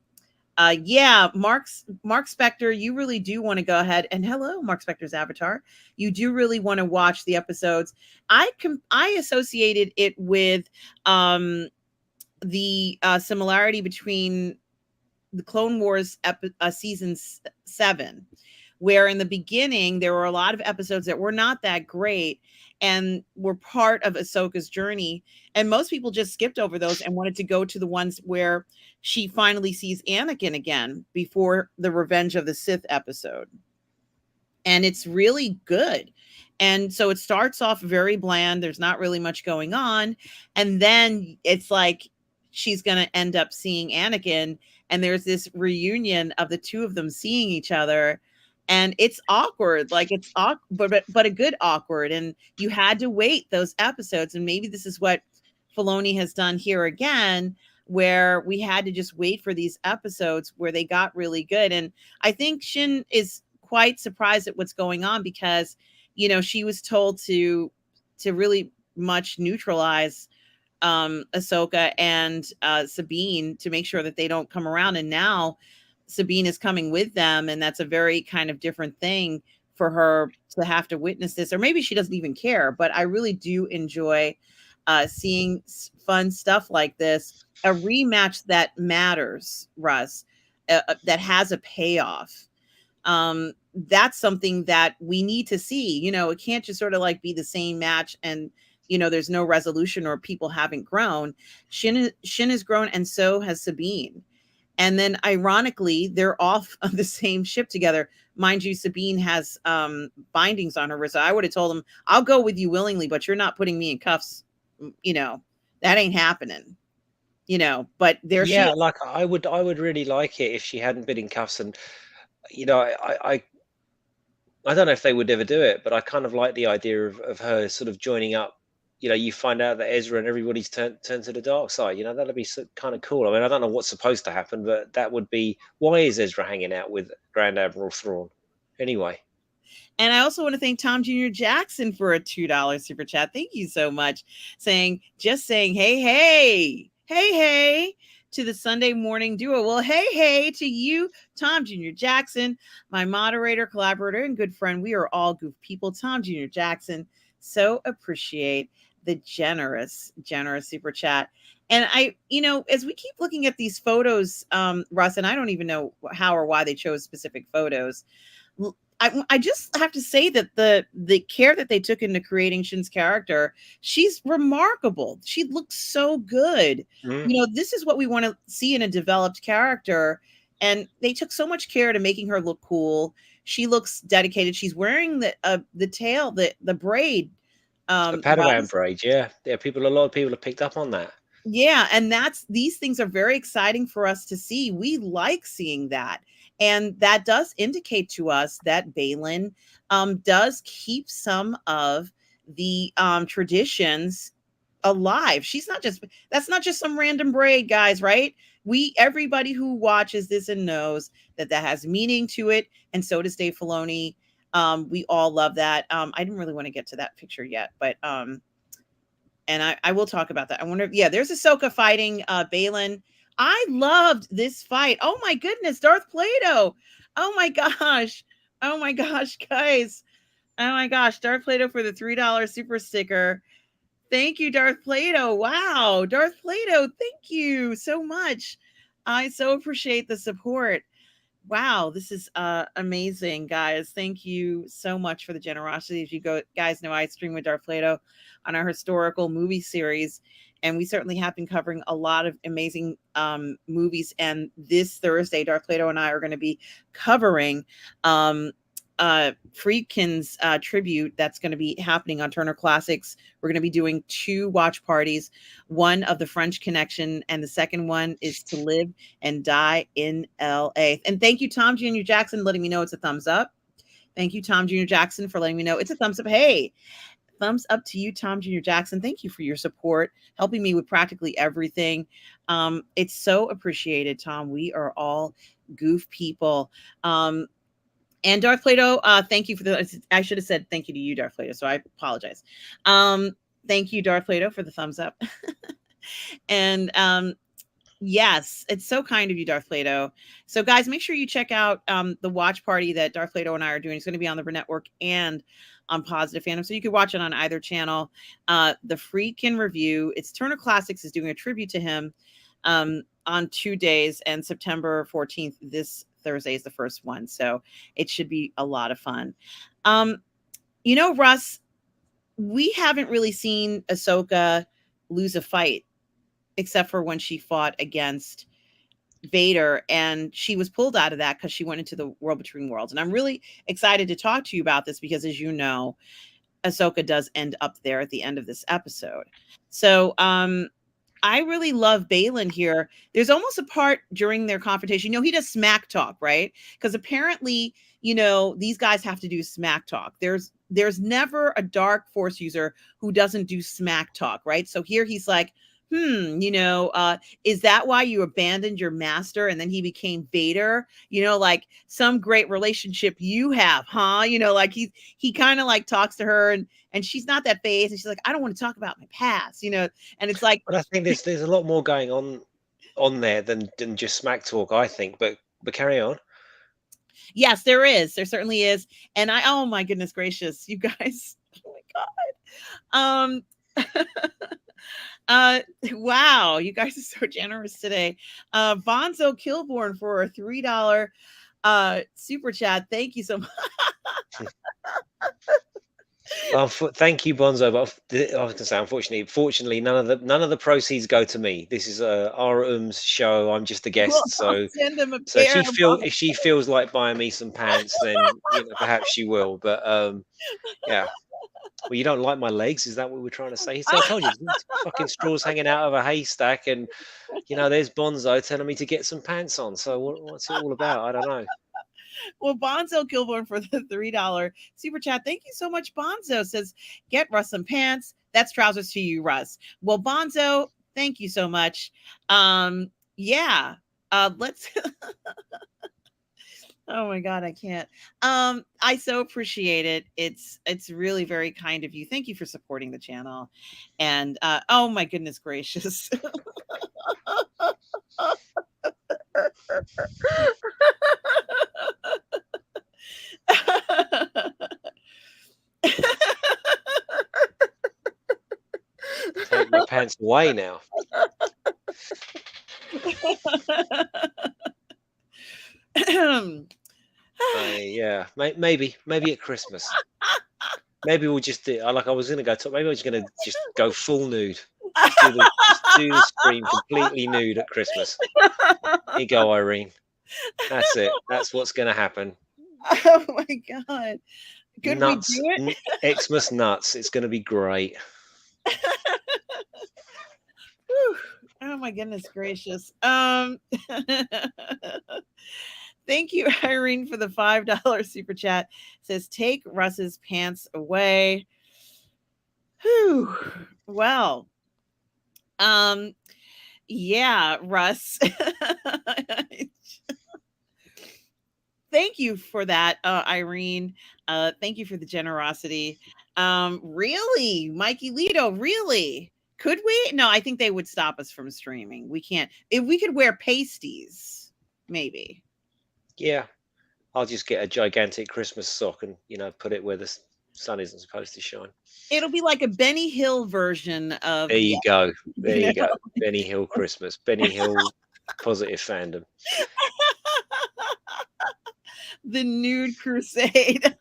yeah, Mark Spector, you really do want to go ahead and hello, Mark Spector's avatar. You do really want to watch the episodes. I associated it with the similarity between the Clone Wars season 7, where in the beginning there were a lot of episodes that were not that great and were part of Ahsoka's journey, and most people just skipped over those and wanted to go to the ones where she finally sees Anakin again before the Revenge of the Sith episode. And it's really good. And so it starts off very bland. There's not really much going on. And then it's like she's going to end up seeing Anakin. And there's this reunion of the two of them seeing each other. And it's awkward. Like it's awkward, but a good awkward. And you had to wait those episodes. And maybe this is what Filoni has done here again, where we had to just wait for these episodes where they got really good. And I think Shin is quite surprised at what's going on because, you know, she was told to really much neutralize Ahsoka and Sabine to make sure that they don't come around. And now Sabine is coming with them, and that's a very kind of different thing for her to have to witness this. Or maybe she doesn't even care, but I really do enjoy seeing fun stuff like this. A rematch that matters, Russ, that has a payoff. That's something that we need to see. You know, it can't just sort of like be the same match and, you know, there's no resolution or people haven't grown. Shin has grown, and so has Sabine. And then ironically, they're off on the same ship together. Mind you, Sabine has bindings on her wrist. I would have told him, I'll go with you willingly, but you're not putting me in cuffs. You know, that ain't happening. You know, but there she Yeah, is. like I would really like it if she hadn't been in cuffs. And you know, I don't know if they would ever do it, but I kind of like the idea of her sort of joining up. You know, you find out that Ezra and everybody's turned to the dark side. You know, that'd be kind of cool. I mean, I don't know what's supposed to happen, but that would be. Why is Ezra hanging out with Grand Admiral Thrawn? Anyway. And I also want to thank Tom Jr. Jackson for a $2 super chat. Thank you so much. Just saying, hey, hey, hey, hey, to the Sunday morning duo. Well, hey, hey, to you, Tom Jr. Jackson, my moderator, collaborator, and good friend. We are all goof people. Tom Jr. Jackson, so appreciate the generous super chat. And I, you know, as we keep looking at these photos, Russ, and I don't even know how or why they chose specific photos. I just have to say that the care that they took into creating Shin's character, she's remarkable. She looks so good. Mm. You know, this is what we want to see in a developed character, and they took so much care to making her look cool. She looks dedicated. She's wearing the tail, the braid. The Wow. Padawan braid, yeah, yeah. A lot of people have picked up on that. Yeah, and these things are very exciting for us to see. We like seeing that. And that does indicate to us that Balin does keep some of the traditions alive. She's not just That's not just some random braid, guys, right? Everybody who watches this and knows that that has meaning to it, and so does Dave Filoni. We all love that. I didn't really want to get to that picture yet, but and I will talk about that. I wonder if, yeah, there's Ahsoka fighting Balin. I loved this fight. Oh my goodness, Darth Plato. Oh my gosh. Oh my gosh, guys. Oh my gosh, Darth Plato for the $3 super sticker. Thank you, Darth Plato. Wow, Darth Plato, thank you so much. I so appreciate the support. Wow, this is amazing, guys. Thank you so much for the generosity. As you guys know, I stream with Darth Plato on our historical movie series, and we certainly have been covering a lot of amazing movies. And this Thursday, Darth Plato and I are going to be covering Friedkin's tribute that's going to be happening on Turner Classics. We're going to be doing 2 watch parties, one of the French Connection, and the second one is To Live and Die in LA. And thank you, Tom Jr. Jackson, letting me know it's a thumbs up. Thank you, Tom Jr. Jackson, for letting me know it's a thumbs up. Hey, thumbs up to you, Tom Jr. Jackson. Thank you for your support, helping me with practically everything. It's so appreciated, Tom. We are all goof people. And Darth Plato, thank you for the. I should have said thank you to you, Darth Plato. So I apologize. Um, Thank you, Darth Plato, for the thumbs up. And yes, it's so kind of you, Darth Plato. So, guys, make sure you check out the watch party that Darth Plato and I are doing. It's going to be on the Network and on Positive Fandom, so you can watch it on either channel. The Freakin' Review. It's Turner Classics is doing a tribute to him on 2 days, and September 14th, this Thursday, is the first one. So it should be a lot of fun. Um, Russ, we haven't really seen Ahsoka lose a fight except for when she fought against Vader, and she was pulled out of that because she went into the World Between Worlds. And I'm really excited to talk to you about this because, as you know, Ahsoka does end up there at the end of this episode. So, I really love Balin here. There's almost a part during their confrontation. He does smack talk, right? Because apparently, these guys have to do smack talk. There's never a dark force user who doesn't do smack talk, right? So here he's like, is that why you abandoned your master and then he became Vader? Like some great relationship you have, huh? Like he kind of like talks to her, and she's not that phased, and she's like, I don't want to talk about my past, and it's like, But I think there's a lot more going on there than just smack talk, I think. But carry on. yes, there is. There certainly is. And oh my goodness gracious, you guys. Oh my God. Wow, you guys are so generous today. Bonzo Kilborn for a $3 super chat. Thank you so much. Well, thank you, Bonzo. But I was gonna say, fortunately, none of the proceeds go to me. This is Arum's show. I'm just a guest. So Send him a if pair of she feels like buying me some pants, then perhaps she will. But yeah. Well, you don't like my legs? Is that what we're trying to say? So I told you, fucking straws hanging out of a haystack, and there's Bonzo telling me to get some pants on. So what's it all about? I don't know. Well, Bonzo Kilborn for the $3 super chat. Thank you so much. Bonzo says, get Russ some pants. That's trousers to you, Russ. Well, Bonzo, thank you so much. Yeah. Let's Oh my God, I can't. I so appreciate it. It's really very kind of you. Thank you for supporting the channel. And oh my goodness gracious. Take my pants away now. Yeah, maybe at Christmas. Maybe we'll just do. Like I was gonna go. Maybe I was gonna just go full nude. Just do the stream completely nude at Christmas. Here you go, Irene. That's it. That's what's gonna happen. Oh my God. Could Nuts. we do it? Xmas nuts. It's gonna be great. Oh my goodness gracious. Thank you, Irene, for the $5 super chat. It says, take Russ's pants away. Whew. Well, yeah, Russ. Thank you for that, Irene. Thank you for the generosity. Really, Mikey Lito, really? Could we? No, I think they would stop us from streaming. We can't. If we could wear pasties, maybe. Yeah, I'll just get a gigantic Christmas sock and put it where the sun isn't supposed to shine. It'll be like a Benny Hill version of. There you go. There you go. Benny Hill Christmas. Benny Hill positive fandom. The Nude Crusade.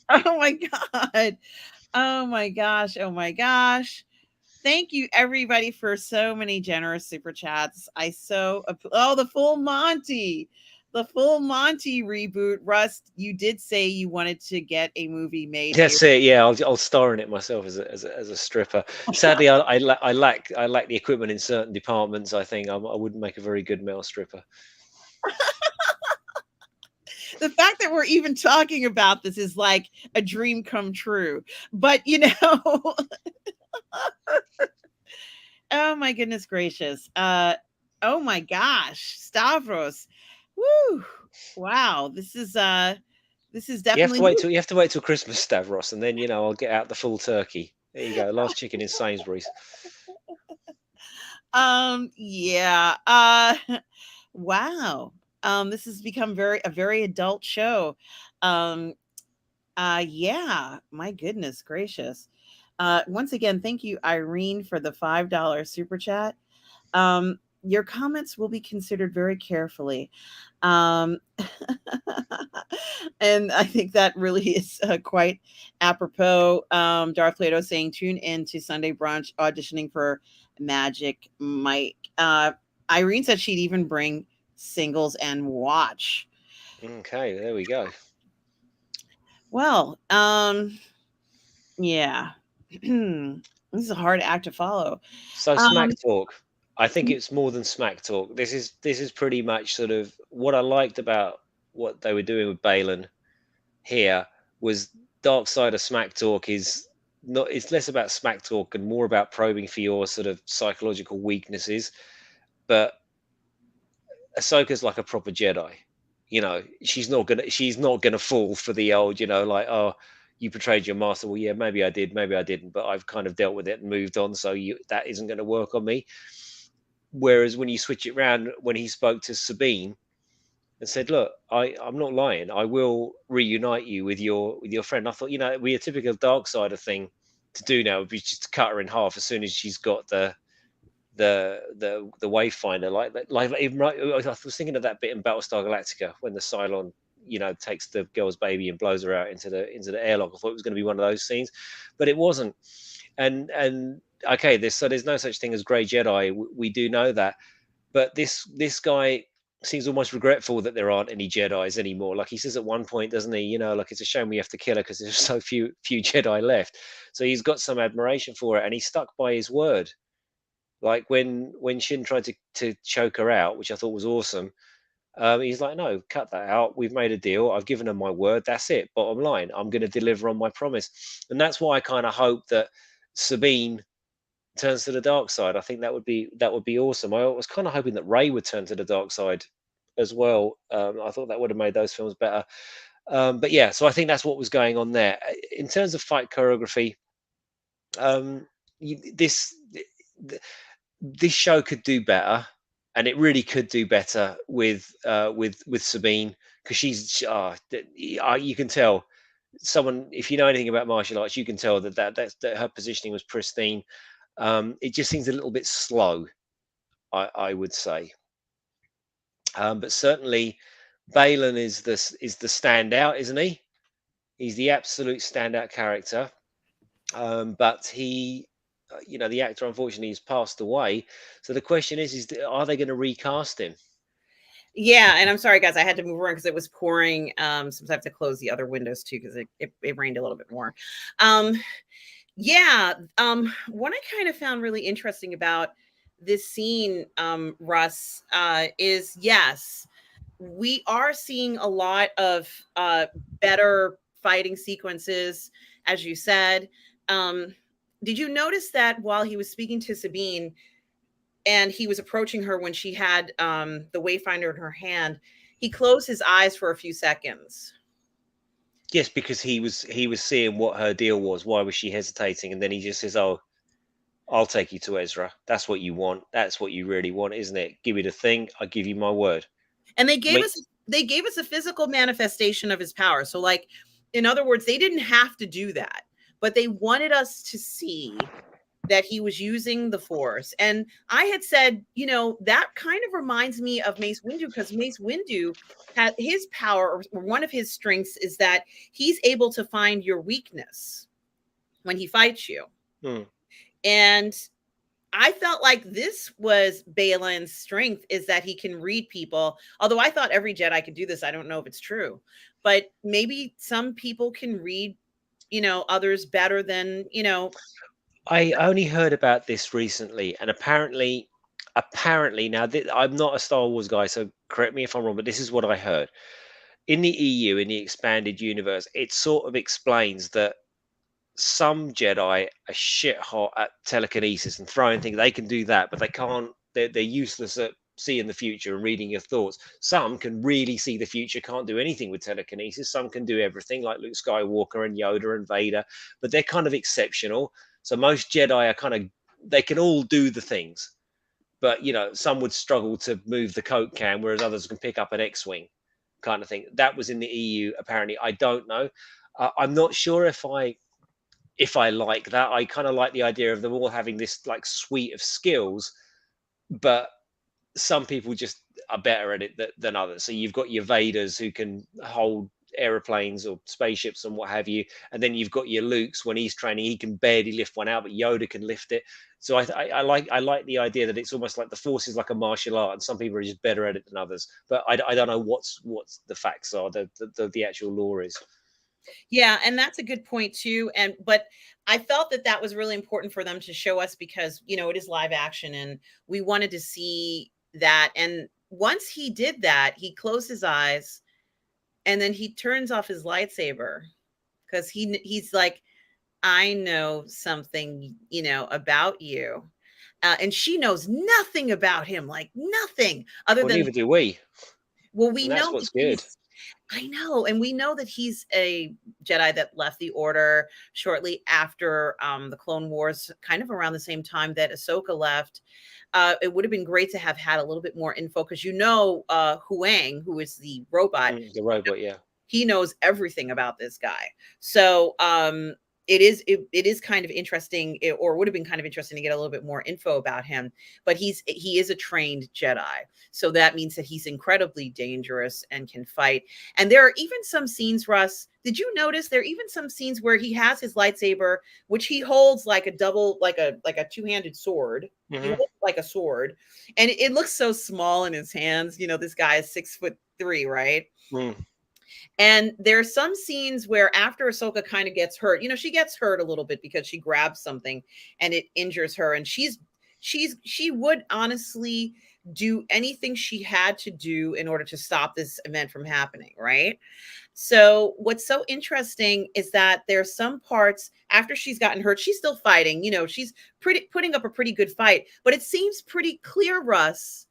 Oh my God. Oh my gosh. Oh my gosh. Thank you everybody for so many generous super chats. The full Monty. The full Monty reboot. Russ, you did say you wanted to get a movie made. That's it. Yeah, I'll star in it myself as a stripper. Sadly, I lack the equipment in certain departments. I think I wouldn't make a very good male stripper. The fact that we're even talking about this is like a dream come true. But oh my goodness gracious. Oh my gosh, Stavros. Woo! Wow, this is definitely new. You have to wait till Christmas, Stavros, and then I'll get out the full turkey. There you go, last chicken in Sainsbury's. Yeah. Wow. This has become a very adult show. Um, yeah, my goodness gracious. Once again, thank you, Irene, for the $5 super chat. Your comments will be considered very carefully. Um, and I think that really is quite apropos. Darth Plato saying, tune in to Sunday Brunch auditioning for Magic Mike. Irene said she'd even bring singles and watch. Okay, there we go. Well, yeah. This is a hard act to follow. So smack Um, talk. I think it's more than smack talk. This is pretty much sort of what I liked about what they were doing with Balin here was dark side of smack talk is not it's less about smack talk and more about probing for your sort of psychological weaknesses. But Ahsoka's like a proper Jedi. She's not gonna fall for the old, like, oh, you betrayed your master. Well, yeah, maybe I did, maybe I didn't, but I've kind of dealt with it and moved on. So that isn't going to work on me. Whereas when you switch it around, when he spoke to Sabine and said, "Look, I'm not lying. I will reunite you with your friend." I thought, it'd be a typical dark side of thing to do now would be just to cut her in half as soon as she's got the wayfinder, like even right. I was thinking of that bit in Battlestar Galactica when the Cylon takes the girl's baby and blows her out into the airlock. I thought it was going to be one of those scenes, but it wasn't. And okay, there's no such thing as grey Jedi. We do know that, but this guy seems almost regretful that there aren't any Jedi's anymore. Like he says at one point, doesn't he? Like it's a shame we have to kill her because there's so few Jedi left. So he's got some admiration for it, and he stuck by his word. Like when Shin tried to choke her out, which I thought was awesome. He's like, no, cut that out. We've made a deal. I've given her my word. That's it. Bottom line, I'm going to deliver on my promise, and that's why I kind of hope that Sabine turns to the dark side. I think that would be awesome. I was kind of hoping that Ray would turn to the dark side as well. I thought that would have made those films better. But yeah, so I think that's what was going on there. In terms of fight choreography, um, this this show could do better, and it really could do better with Sabine because you can tell someone if you know anything about martial arts, you can tell that her positioning was pristine. It just seems a little bit slow, I would say, but certainly Balin is the standout, isn't he? He's the absolute standout character. But the actor unfortunately has passed away. So the question is are they going to recast him? Yeah, and I'm sorry, guys, I had to move around because it was pouring. Sometimes I have to close the other windows too because it rained a little bit more. Um, yeah, what I kind of found really interesting about this scene, Russ, is yes, we are seeing a lot of better fighting sequences, as you said. Um, did you notice that while he was speaking to Sabine, and he was approaching her when she had the wayfinder in her hand, he closed his eyes for a few seconds. Yes, because he was seeing what her deal was. Why was she hesitating? And then he just says, "Oh, I'll take you to Ezra. That's what you want. That's what you really want, isn't it? Give me the thing. I give you my word." And Me, they gave us a physical manifestation of his power. So like, in other words, they didn't have to do that, but they wanted us to see that he was using the force. And I had said, that kind of reminds me of Mace Windu, because Mace Windu had his power, or one of his strengths is that he's able to find your weakness when he fights you. hmm. And I felt like this was Balin's strength, is that he can read people. Although I thought every Jedi could do this. I don't know if it's true, but maybe some people can read, others better than, I only heard about this recently, and apparently now I'm not a Star Wars guy, so correct me if I'm wrong, but this is what I heard. In the EU, in the expanded universe, it sort of explains that some Jedi are shit hot at telekinesis and throwing things. They can do that, but they can't. They're useless at seeing the future and reading your thoughts. Some can really see the future, can't do anything with telekinesis. Some can do everything, like Luke Skywalker and Yoda and Vader, but they're kind of exceptional. So most Jedi are kind of, they can all do the things, but some would struggle to move the Coke can, whereas others can pick up an X-wing, kind of thing. That was in the EU apparently. I don't know. I'm not sure if I like that. I kind of like the idea of them all having this like suite of skills, but some people just are better at it than others. So you've got your Vaders who can hold aeroplanes or spaceships and what have you, and then you've got your Lukes. When he's training, he can barely lift one out, but Yoda can lift it. So I like the idea that it's almost like the Force is like a martial art, and some people are just better at it than others. But I don't know what's the facts are, the actual law is. Yeah, and that's a good point too. But I felt that was really important for them to show us because it is live action, and we wanted to see that. And once he did that, he closed his eyes, and then he turns off his lightsaber because he's like, I know something, about you. And she knows nothing about him, like nothing other Well, than, neither do we, well, we and that's know what's that good. I know, and we know that he's a Jedi that left the Order shortly after the Clone Wars, kind of around the same time that Ahsoka left. It would have been great to have had a little bit more info because Huang, who is the robot, The robot, yeah. he knows everything about this guy. So it is kind of interesting, or would have been kind of interesting to get a little bit more info about him. But he is a trained Jedi, so that means that he's incredibly dangerous and can fight. And there are even some scenes, Russ. Did you notice there are even some scenes where he has his lightsaber, which he holds like a double, like a two-handed sword. He Mm-hmm. holds it like a sword, and it looks so small in his hands. This guy is 6'3", right? Mm. And there's some scenes where after Ahsoka kind of gets hurt, she gets hurt a little bit because she grabs something and it injures her. And she would honestly do anything she had to do in order to stop this event from happening, right? So what's so interesting is that there's some parts after she's gotten hurt, she's still fighting. She's putting up a pretty good fight, but it seems pretty clear, Russ,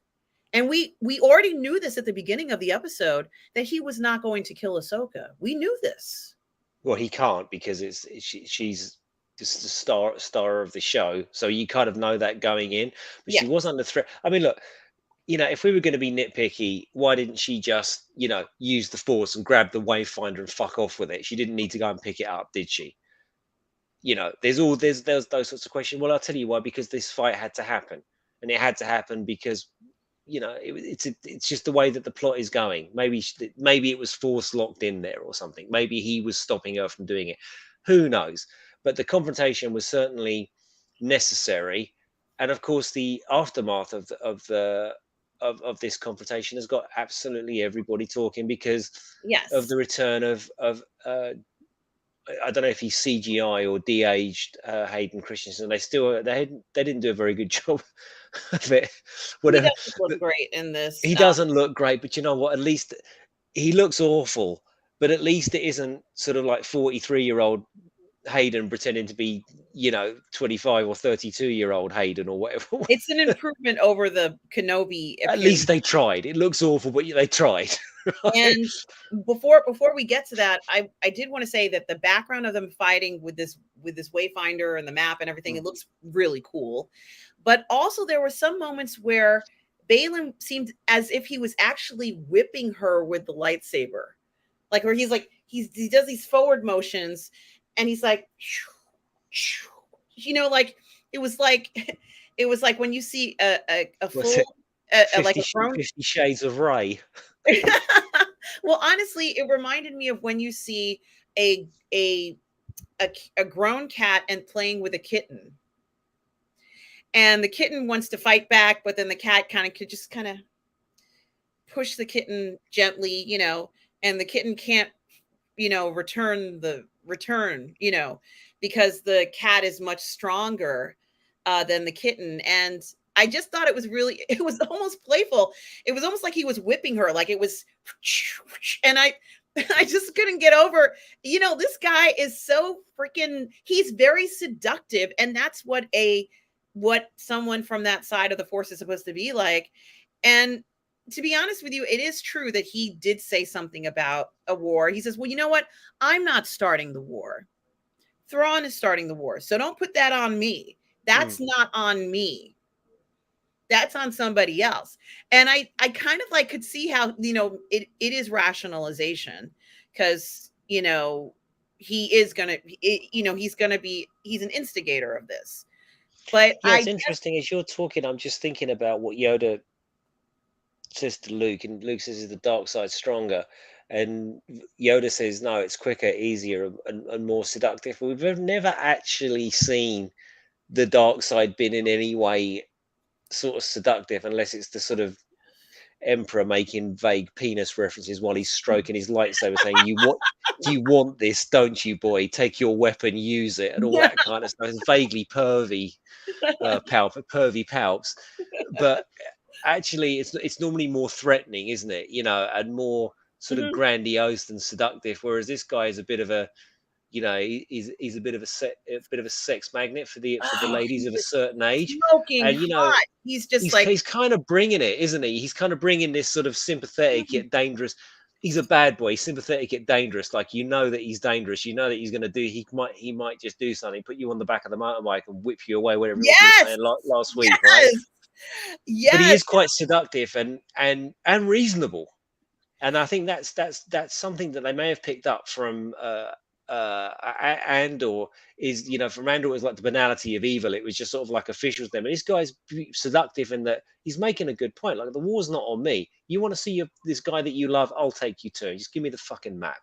and we already knew this at the beginning of the episode, that he was not going to kill Ahsoka. We knew this. Well, he can't because she's just the star of the show, so you kind of know that going in. But Yeah. she was under threat. I mean, look, if we were going to be nitpicky, why didn't she just use the Force and grab the Wayfinder and fuck off with it? She didn't need to go and pick it up, did she? There's those sorts of questions. Well, I'll tell you why. Because this fight had to happen, and it had to happen because it's just the way that the plot is going. Maybe it was Force locked in there or something. Maybe he was stopping her from doing it. Who knows? But the confrontation was certainly necessary, and of course, the aftermath of this confrontation has got absolutely everybody talking because of Yes. the return of I don't know if he's CGI or de-aged Hayden Christensen. They didn't do a very good job of it. He Whatever. doesn't look great in this. He doesn't look great, but you know what? At least he looks awful. But at least it isn't sort of like 43-year-old Hayden pretending to be 25 or 32-year-old Hayden or whatever. It's an improvement over the Kenobi At appearance. least they tried. It looks awful, but they tried. Right? And before we get to that, I did want to say that the background of them fighting with this wayfinder and the map and everything, it looks really cool. But also there were some moments where Balin seemed as if he was actually whipping her with the lightsaber. Like where he does these forward motions and he's like like it was like it was like when you see a What's full it? like 50, a grown 50 Shades of Ray. well, honestly, it reminded me of when you see a a a grown cat and playing with a kitten, and the kitten wants to fight back, but then the cat kind of push the kitten gently, and the kitten can't, return, because the cat is much stronger than the kitten. And I just thought it was almost playful. It was almost like he was whipping her, like it was, and I just couldn't get over, this guy is so he's very seductive. And that's what someone from that side of the Force is supposed to be like. And to be honest with you, it is true that he did say something about a war. He says, well, you know what? I'm not starting the war. Thrawn is starting the war. So don't put that on me. Mm. That's not on me. That's on somebody else. And I kind of like could see how, it is rationalization, because, he is going to, he's an instigator of this. But Yeah, it's interesting as you're talking. I'm just thinking about what Yoda says to Luke, and Luke says, "Is the dark side stronger?" And Yoda says, "No, it's quicker, easier, and more seductive." We've never actually seen the dark side been in any way sort of seductive, unless it's the sort of Emperor making vague penis references while he's stroking his lightsaber, saying, you want this, don't you, boy? Take your weapon, use it," and all yeah. that kind of stuff. It's vaguely pervy, pervy palps, but actually it's normally more threatening, isn't it? And more sort of Mhm. grandiose than seductive. Whereas this guy is a bit of a, he's a bit of a bit of a sex magnet for the Oh, ladies of a he's certain age, smoking and hot. He's just like, he's kind of bringing it, isn't he? He's kind of bringing this sort of sympathetic mm, yet dangerous. He's a bad boy, sympathetic yet dangerous. Like, that he's dangerous. You know that he's going to do. He might just do something, put you on the back of the motorbike and whip you away. Whatever it was you were yes, saying last week, right? yes, But he yes. is quite seductive and reasonable. And I think that's something that they may have picked up from Andor. Is, from Andor, it was like the banality of evil. It was just sort of like officials them. And this guy's seductive in that he's making a good point. Like, the war's not on me. You want to see this guy that you love? I'll take you to. Just give me the fucking map.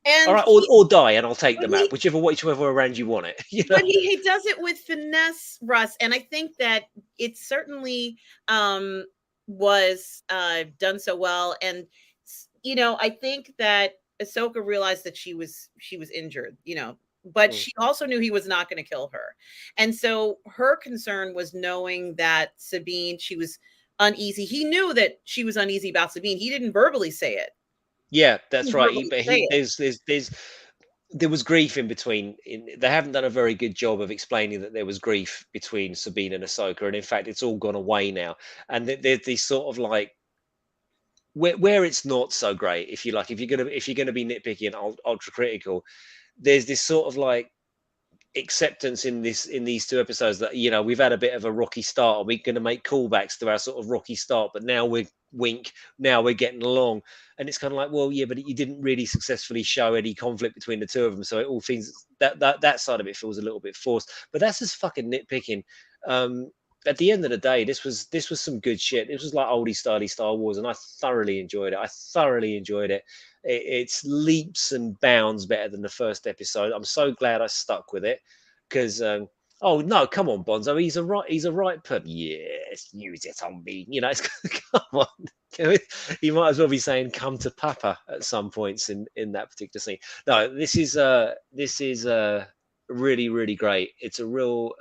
All And right, or die, and I'll take but the map, he, whichever around you want it. but he does it with finesse, Russ, and I think that it certainly um was done so well. And I think that Ahsoka realized that she was injured, but Mm. she also knew he was not going to kill her. And so her concern was knowing that Sabine, she was uneasy. He knew that she was uneasy about Sabine. He didn't verbally say it. Yeah, He that's didn't right. verbally But say it. there was grief in between. They haven't done a very good job of explaining that there was grief between Sabine and Ahsoka, and in fact, it's all gone away now. And there's these sort of like, where it's not so great, if you like, if you're gonna be nitpicky and ultra critical, there's this sort of like acceptance in these two episodes that, we've had a bit of a rocky start. Are we going to make callbacks to our sort of rocky start? But now we're wink. Now we're getting along, and it's kind of like, well, yeah, but you didn't really successfully show any conflict between the two of them. So it all feels that side of it feels a little bit forced. But that's just fucking nitpicking. Um, at the end of the day, this was some good shit. This was like oldie styley Star Wars, and I thoroughly enjoyed it. I thoroughly enjoyed it. It's leaps and bounds better than the first episode. I'm so glad I stuck with it, because oh no, come on, Bonzo, he's a right put. Yes, use it on me. Come on. He might as well be saying "come to Papa" at some points in that particular scene. No, this is really, really great. It's a real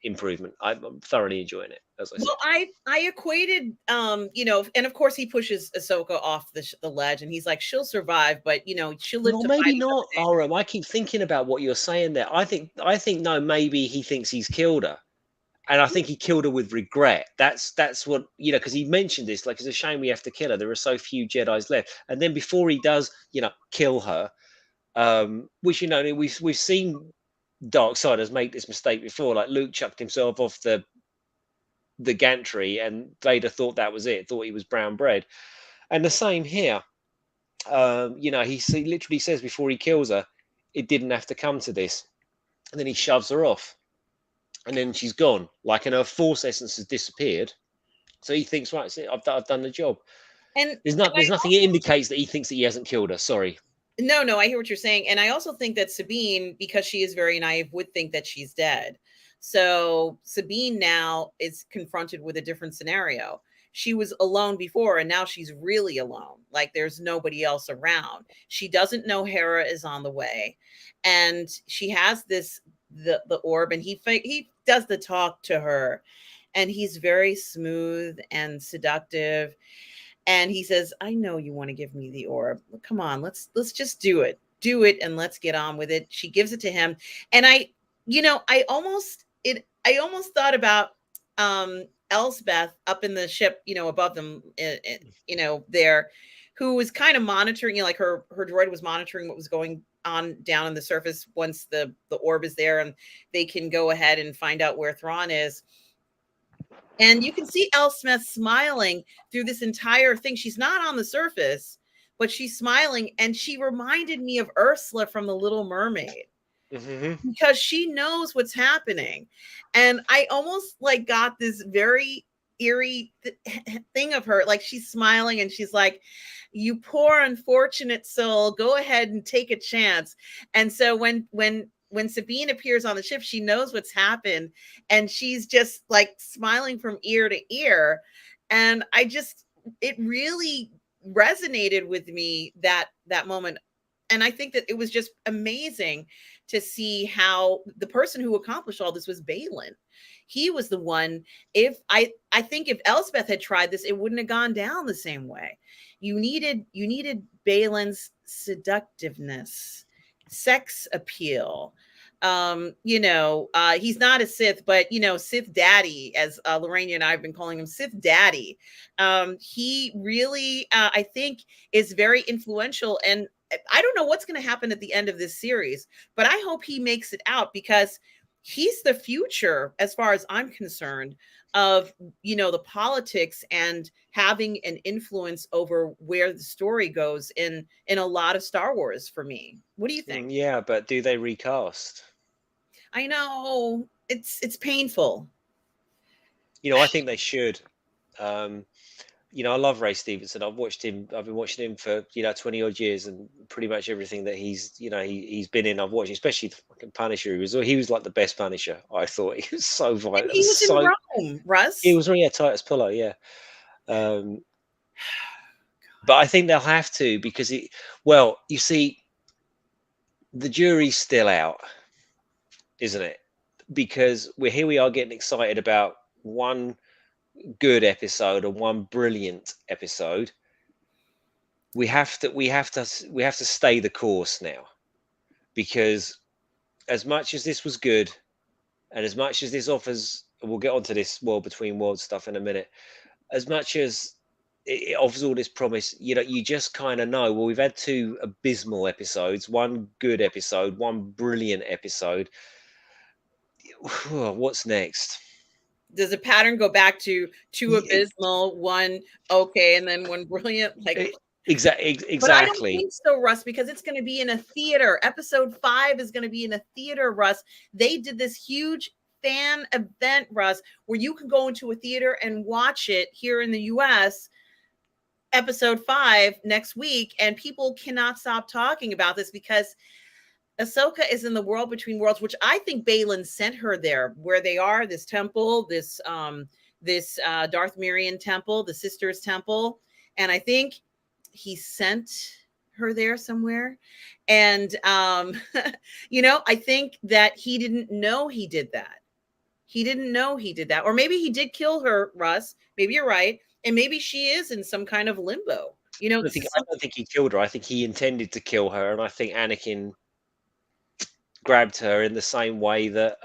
improvement. I'm thoroughly enjoying it, as I Well, said. I equated, and of course he pushes Ahsoka off the ledge, and he's like, she'll survive, but she'll live Well, to fight maybe another not, day. Aram. I keep thinking about what you're saying there. I think no, maybe he thinks he's killed her, and I think he killed her with regret. That's what, because he mentioned this. Like, it's a shame we have to kill her. There are so few Jedi's left, and then before he does, kill her, which, we've seen Darksiders make this mistake before. Like, Luke chucked himself off the gantry, and Vader thought that was it. Thought he was brown bread, and the same here. He literally says before he kills her, it didn't have to come to this. And then he shoves her off. And then she's gone. Like, and her force essence has disappeared. So he thinks, right, I've done the job. And There's nothing that indicates that he thinks that he hasn't killed her. Sorry. no, I hear what you're saying. And I also think that Sabine, because she is very naive, would think that she's dead. So Sabine now is confronted with a different scenario. She was alone before, and now she's really alone. Like, there's nobody else around. She doesn't know Hera is on the way. And she has the orb, and he does the talk to her. And he's very smooth and seductive, and he says, I know you want to give me the orb. Come on, let's just do it. Do it, and let's get on with it. She gives it to him. And I almost thought about Elsbeth up in the ship, above them, there, who was kind of monitoring, like her droid was monitoring what was going on down on the surface once the orb is there, and they can go ahead and find out where Thrawn is. And you can see Elsbeth smiling through this entire thing. She's not on the surface, but she's smiling, and she reminded me of Ursula from The Little Mermaid. Mm-hmm. Because she knows what's happening. And I almost like got this very eerie thing of her. Like she's smiling and she's like, you poor unfortunate soul, go ahead and take a chance. And so when Sabine appears on the ship, she knows what's happened, and she's just like smiling from ear to ear. And it really resonated with me, that moment. And I think that it was just amazing to see how the person who accomplished all this was Balin. He was the one. If I think if Elspeth had tried this, it wouldn't have gone down the same way. You needed Balin's seductiveness, sex appeal. He's not a Sith, but Sith Daddy, as Lorraine and I have been calling him, Sith Daddy. He really, I think, is very influential, and I don't know what's going to happen at the end of this series, but I hope he makes it out, because he's the future, as far as I'm concerned, of the politics and having an influence over where the story goes in a lot of Star Wars for me. What do you think? Yeah, but do they recast? I know it's painful. I think they should. I love Ray Stevenson. I've been watching him for 20 odd years, and pretty much everything that he's been in, I've watched, especially the fucking Punisher. He was like the best Punisher. I thought he was so And violent, he was in Rome, Russ. he was really Titus Pullo, yeah. But I think they'll have to, because you see, the jury's still out, isn't it? Because we are getting excited about one good episode and one brilliant episode. We have to stay the course now, because as much as this was good, and as much as this offers, we'll get onto this World Between Worlds stuff in a minute, as much as it offers all this promise, you just kind of know, well, we've had two abysmal episodes, one good episode, one brilliant episode. What's next? Does the pattern go back to two abysmal, one okay, and then one brilliant? Like exactly. But I don't think so, Russ, because it's going to be in a theater. Episode 5 is going to be in a theater, Russ. They did this huge fan event, Russ, where you can go into a theater and watch it here in the US, episode 5 next week, and people cannot stop talking about this, because Ahsoka is in the World Between Worlds, which I think Balin sent her there, where they are, this temple, this Darth Mirian temple, the Sisters Temple, and I think he sent her there somewhere. And I think that he didn't know he did that. He didn't know he did that. Or maybe he did kill her, Russ. Maybe you're right. And maybe she is in some kind of limbo. I don't think he killed her. I think he intended to kill her, and I think Anakin grabbed her in the same way that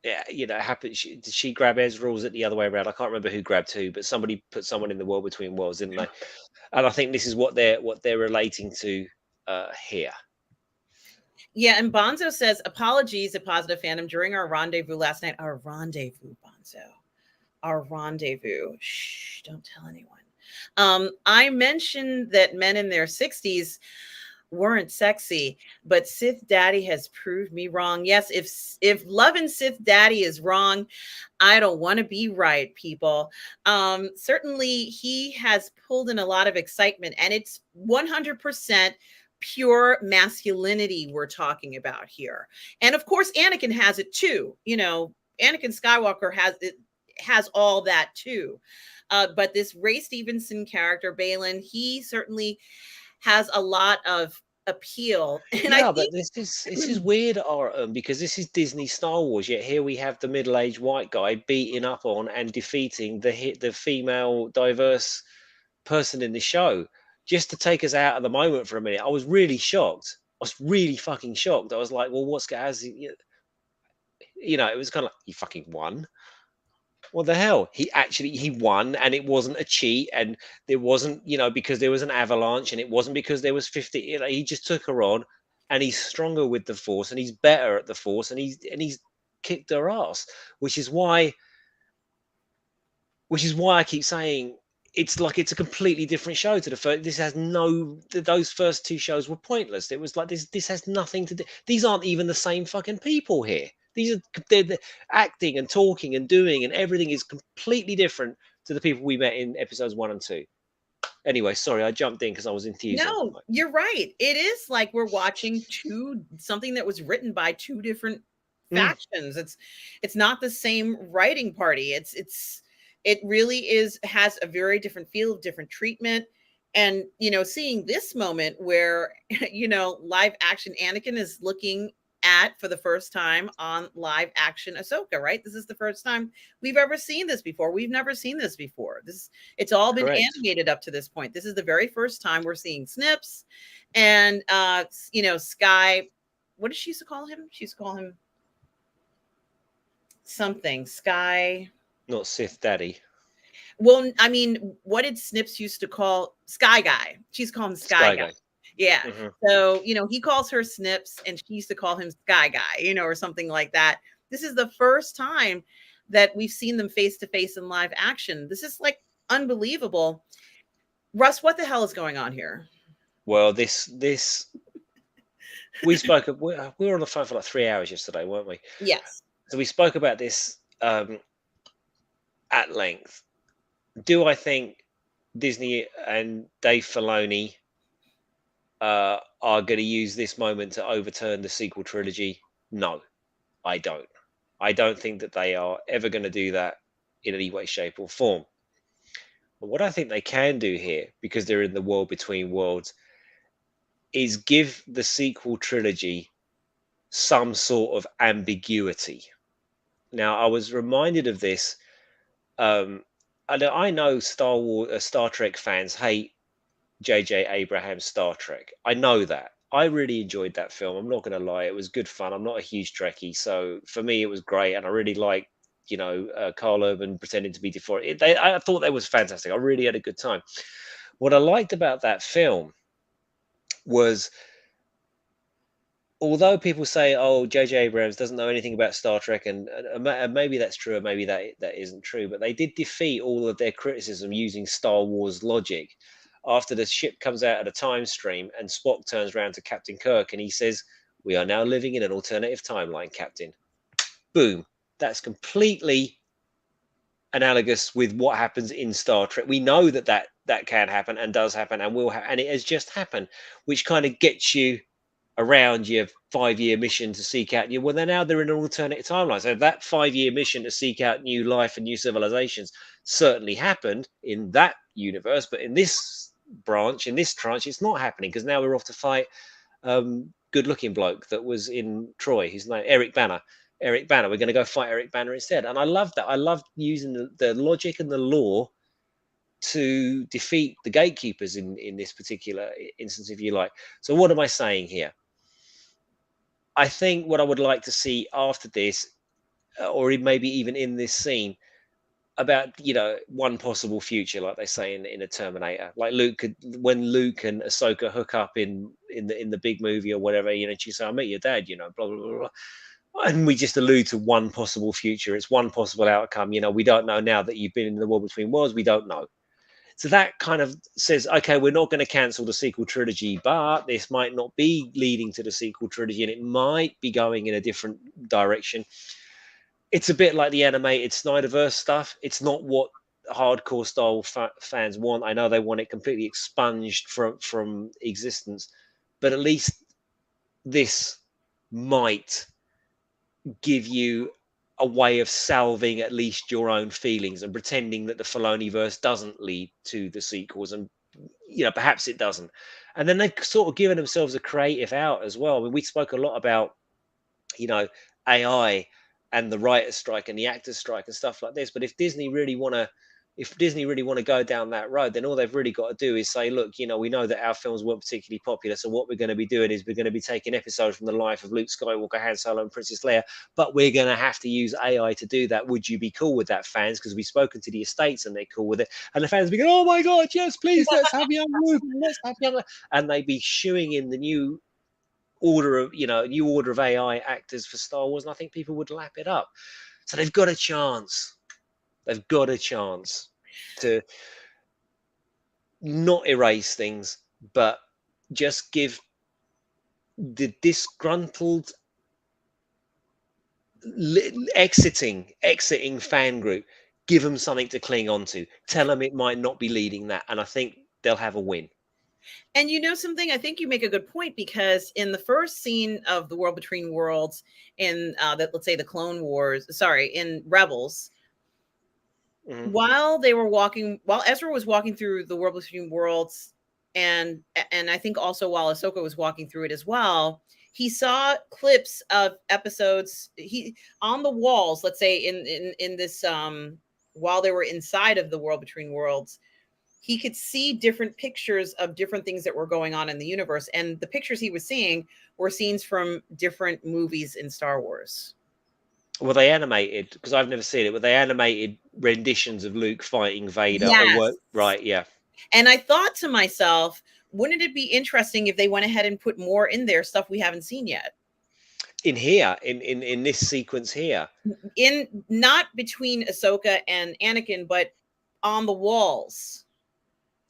happened. Did she grab Ezra, or was it the other way around? I can't remember who grabbed who, but somebody put someone in the World Between Worlds, didn't they? And I think this is what they're relating to here. Yeah, and Bonzo says, apologies at Positive Fandom during our rendezvous last night. Our rendezvous, Bonzo. Our rendezvous. Shh, don't tell anyone. I mentioned that men in their 60s weren't sexy, but Sith Daddy has proved me wrong. Yes, if loving Sith Daddy is wrong, I don't want to be right, people. Certainly he has pulled in a lot of excitement, and it's 100% pure masculinity we're talking about here. And of course, Anakin has it too. Anakin Skywalker has all that too. But this Ray Stevenson character, Balin, he certainly has a lot of appeal. And but this is weird, because this is Disney Star Wars, yet here we have the middle-aged white guy beating up on and defeating the female diverse person in the show. Just to take us out of the moment for a minute, I was really shocked. I was really fucking shocked. I was like, well, it was kind of like, you fucking won. What the hell? He won, and it wasn't a cheat, and there wasn't, because there was an avalanche, and it wasn't because there was 50. He just took her on, and he's stronger with the force, and he's better at the force, and he's kicked her ass, which is why I keep saying it's like it's a completely different show to the first. This has no those first two shows were pointless. It was like this has nothing to do. These aren't even the same fucking people here. These are they're acting and talking and doing and everything is completely different to the people we met in episodes 1 and 2. Anyway, sorry, I jumped in because I was enthusing. No, you're right. It is like we're watching something that was written by two different Mm, factions. It's not the same writing party. It really has a very different feel, different treatment. And seeing this moment where live action Anakin is looking at for the first time on live action Ahsoka, right? This is the first time we've ever seen this before. We've never seen this before. It's all been correct. animated up to this point. This is the very first time we're seeing Snips and Sky. What did she used to call him? She used to call him something. Sky. Not Sith Daddy. Well, I mean, what did Snips used to call Sky Guy? She's called him Sky Sky Guy. Guy. Yeah. Hmm. So, he calls her Snips and she used to call him Sky Guy, or something like that. This is the first time that we've seen them face to face in live action. This is like unbelievable. Russ, what the hell is going on here? Well, this we spoke. We were on the phone for like 3 hours yesterday, weren't we? Yes. So we spoke about this at length. Do I think Disney and Dave Filoni are going to use this moment to overturn the sequel trilogy? No, I don't. I don't think that they are ever going to do that in any way, shape, or form. But what I think they can do here, because they're in the world between worlds, is give the sequel trilogy some sort of ambiguity. Now, I was reminded of this. I know Star Trek fans hate J.J. Abrams' Star Trek. I know that. I really enjoyed that film. I'm not going to lie; it was good fun. I'm not a huge Trekkie, so for me, it was great, and I really liked, Carl Urban pretending to be D4. I thought that was fantastic. I really had a good time. What I liked about that film was, although people say, "Oh, J.J. Abrams doesn't know anything about Star Trek," and maybe that's true, or maybe that isn't true, but they did defeat all of their criticism using Star Wars logic. After the ship comes out of the time stream, and Spock turns around to Captain Kirk, and he says, "We are now living in an alternative timeline, Captain." Boom! That's completely analogous with what happens in Star Trek. We know that can happen and does happen and will happen, and it has just happened, which kind of gets you around your 5-year mission to seek out new. Well, they're in an alternate timeline. So that 5-year mission to seek out new life and new civilizations certainly happened in that universe, but in this branch, in this tranche, it's not happening because now we're off to fight good-looking bloke that was in Troy. His name Eric Banner. Eric Banner. We're going to go fight Eric Banner instead. And I love that. I love using the logic and the law to defeat the gatekeepers in this particular instance, if you like. So what am I saying here? I think what I would like to see after this, or maybe even in this scene, about one possible future, like they say in a Terminator, like when Luke and Ahsoka hook up in the big movie or whatever, she say, "I met your dad," blah blah blah, blah. And we just allude to one possible future. It's one possible outcome. We don't know now that you've been in the world between worlds. We don't know. So that kind of says, okay, we're not going to cancel the sequel trilogy, but this might not be leading to the sequel trilogy, and it might be going in a different direction. It's a bit like the animated Snyderverse stuff. It's not what hardcore Star Wars fans want. I know they want it completely expunged from existence, but at least this might give you a way of salving at least your own feelings and pretending that the Filoni verse doesn't lead to the sequels, and perhaps it doesn't. And then they've sort of given themselves a creative out as well. I mean, we spoke a lot about AI and the writer's strike and the actor's strike and stuff like this. But if Disney really want to, if Disney really want to go down that road, then all they've really got to do is say, look, we know that our films weren't particularly popular, so what we're going to be doing is we're going to be taking episodes from the life of Luke Skywalker, Han Solo, and Princess Leia, but we're going to have to use AI to do that. Would you be cool with that, fans? Because we've spoken to the estates and they're cool with it, and the fans be going, oh my god, yes, please, let's have young Luke, let's have young, and they'd be shooing in the new order of new order of AI actors for Star Wars, and I think people would lap it up. So they've got a chance. They've got a chance to not erase things, but just give the disgruntled exiting fan group, give them something to cling on to. Tell them it might not be leading that, and I think they'll have a win. And you know something? I think you make a good point, because in the first scene of The World Between Worlds, in let's say the Clone Wars, sorry, in Rebels, while Ezra was walking through The World Between Worlds, and I think also while Ahsoka was walking through it as well, he saw clips of episodes on the walls, let's say in this while they were inside of The World Between Worlds, he could see different pictures of different things that were going on in the universe. And the pictures he was seeing were scenes from different movies in Star Wars. Were they animated? Because I've never seen it. Were they animated renditions of Luke fighting Vader? Yes. Or what? Right, yeah. And I thought to myself, wouldn't it be interesting if they went ahead and put more in there, stuff we haven't seen yet? In here, in this sequence here. In not between Ahsoka and Anakin, but on the walls.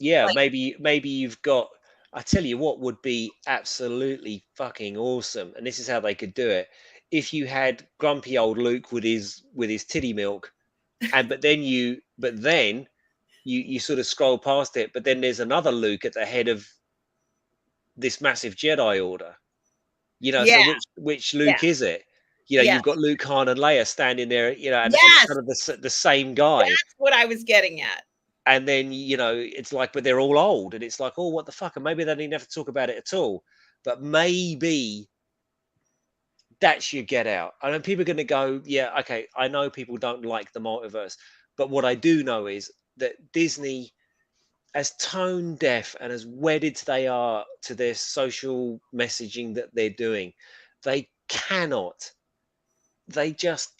Yeah, like, maybe you've got, I tell you what would be absolutely fucking awesome, and this is how they could do it. If you had grumpy old Luke with his titty milk, but then you sort of scroll past it, but then there's another Luke at the head of this massive Jedi Order. So which Luke is it? You've got Luke, Han, and Leia standing there, and it's kind of the same guy. That's what I was getting at. And then, it's like, but they're all old, and it's like, oh, what the fuck? And maybe they didn't have to talk about it at all. But maybe that's your get out. I know people are going to go, yeah, okay, I know people don't like the multiverse, but what I do know is that Disney, as tone deaf and as wedded they are to their social messaging that they're doing, they just,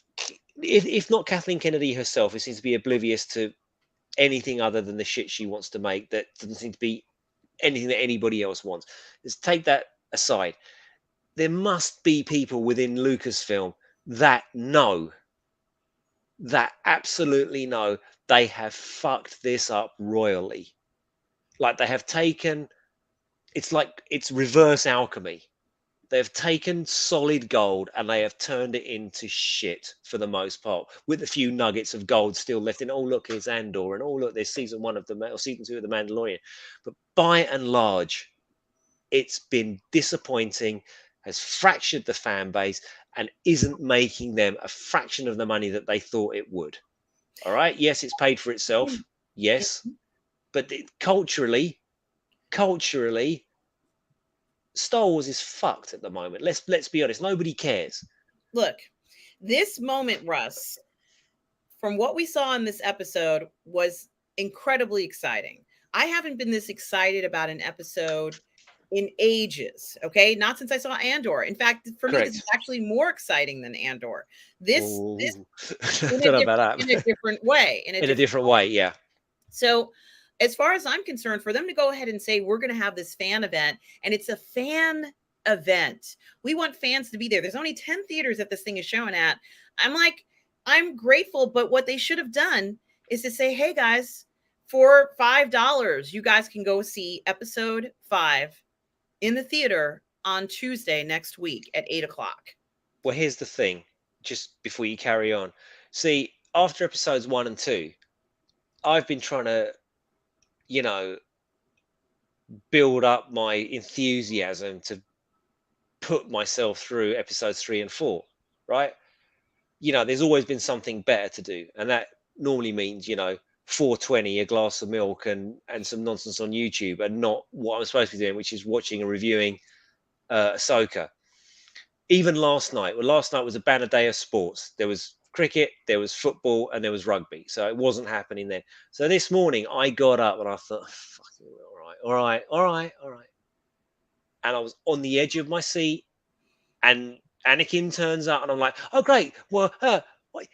if not Kathleen Kennedy herself, who seems to be oblivious to anything other than the shit she wants to make, that doesn't seem to be anything that anybody else wants. Just take that aside. There must be people within Lucasfilm that absolutely know they have fucked this up royally. Like they have taken, it's reverse alchemy. They've taken solid gold and they have turned it into shit for the most part, with a few nuggets of gold still left in. Oh, look, here's Andor, and oh, look, there's season 2 of The Mandalorian. But by and large, it's been disappointing, has fractured the fan base, and isn't making them a fraction of the money that they thought it would. All right. Yes, it's paid for itself. Yes. But culturally, Star Wars is fucked at the moment. Let's be honest. Nobody cares. Look, this moment, Russ, from what we saw in this episode, was incredibly exciting. I haven't been this excited about an episode in ages. Okay, not since I saw Andor. In fact, for me, this is actually more exciting than Andor. This in a different way. In a different way, yeah. So, as far as I'm concerned, for them to go ahead and say we're going to have this fan event, and it's a fan event, we want fans to be there. There's only 10 theaters that this thing is showing at. I'm grateful, but what they should have done is to say, hey guys, for $5, you guys can go see episode 5 in the theater on Tuesday next week at 8:00. Well, here's the thing, just before you carry on. See, after episodes 1 and 2, I've been trying to, build up my enthusiasm to put myself through episodes 3 and 4, right? There's always been something better to do, and that normally means 4:20, a glass of milk, and some nonsense on YouTube, and not what I'm supposed to be doing, which is watching and reviewing Ahsoka. Even last night was a banner day of sports. There was cricket, there was football, and there was rugby. So it wasn't happening then. So this morning I got up and I thought, fucking all right, all right, all right, all right. And I was on the edge of my seat, and Anakin turns up, and I'm like, oh great, well, what,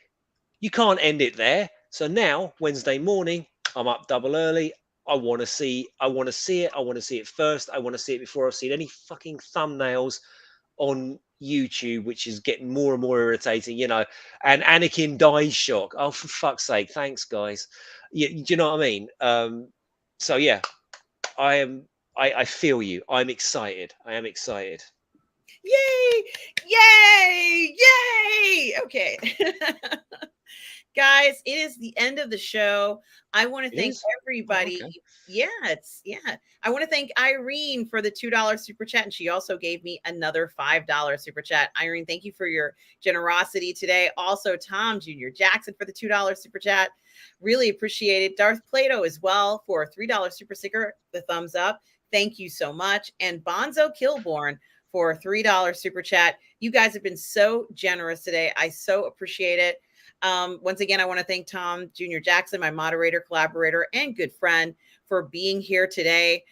you can't end it there. So now Wednesday morning, I'm up double early. I want to see. I want to see it. I want to see it first. I want to see it before I've seen any fucking thumbnails on YouTube, which is getting more and more irritating. And Anakin dies shock. Oh, for fuck's sake! Thanks, guys. Do you know what I mean? So yeah, I am. I feel you. I'm excited. I am excited. Yay! Yay! Yay! Okay. Guys, it is the end of the show. I want to It thank is? Oh, everybody. okay. Yeah. I want to thank Irene for the $2 super chat, and she also gave me another $5 super chat. Irene, thank you for your generosity today. Also, Tom Jr. Jackson for the $2 super chat. Really appreciate it. Darth Plato as well for a $3 super sticker, the thumbs up. Thank you so much. And Bonzo Kilborn for a $3 super chat. You guys have been so generous today. I so appreciate it. Once again, I want to thank Tom Jr. Jackson, my moderator, collaborator, and good friend, for being here today.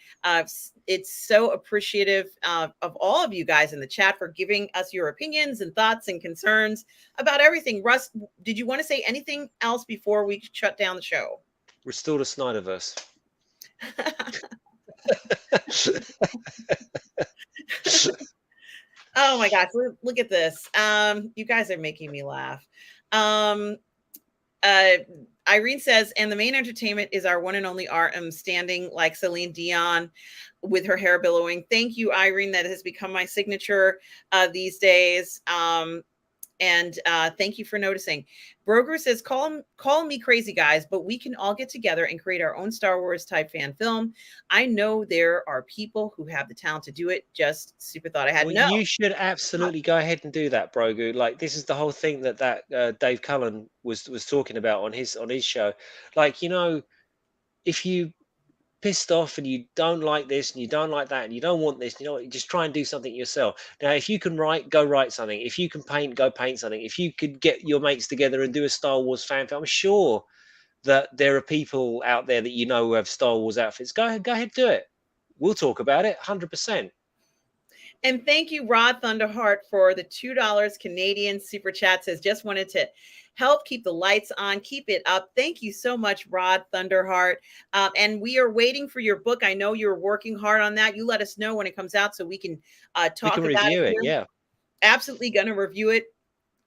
It's so appreciative of all of you guys in the chat for giving us your opinions and thoughts and concerns about everything. Russ, did you want to say anything else before we shut down the show? Restore the Snyderverse. Oh my gosh, look at this. You guys are making me laugh. Irene says, and the main entertainment is our one and only RM standing like Celine Dion with her hair billowing. Thank you, Irene. That has become my signature these days. And thank you for noticing. Broger says, call me crazy, guys, but we can all get together and create our own Star Wars type fan film. I know there are people who have the talent to do it. Just super thought I had. Well, No. you should absolutely go ahead and do that, Brogu. Like, this is the whole thing that Dave Cullen was talking about on his show. Like, if you pissed off and you don't like this and you don't like that and you don't want this, just try and do something yourself. Now, if you can write, go write something. If you can paint, go paint something. If you could get your mates together and do a Star Wars fan film, I'm sure that there are people out there that who have Star Wars outfits. Go ahead, do it. We'll talk about it, 100%. And thank you, Rod Thunderheart, for the $2 Canadian super chat. Says, just wanted to help keep the lights on, keep it up. Thank you so much, Rod Thunderheart. And we are waiting for your book. I know you're working hard on that. You let us know when it comes out so we can talk about review it. Yeah. Absolutely going to review it.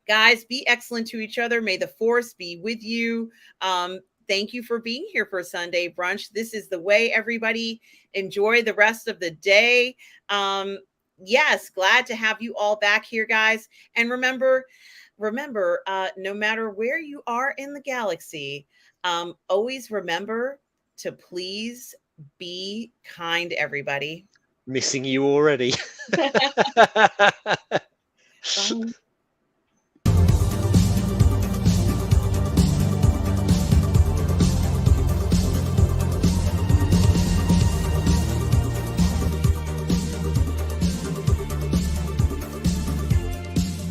Guys, be excellent to each other. May the force be with you. Thank you for being here for Sunday brunch. This is the way, everybody. Enjoy the rest of the day. Yes, glad to have you all back here, guys. And remember, no matter where you are in the galaxy, always remember to please be kind, everybody. Missing you already. Bye.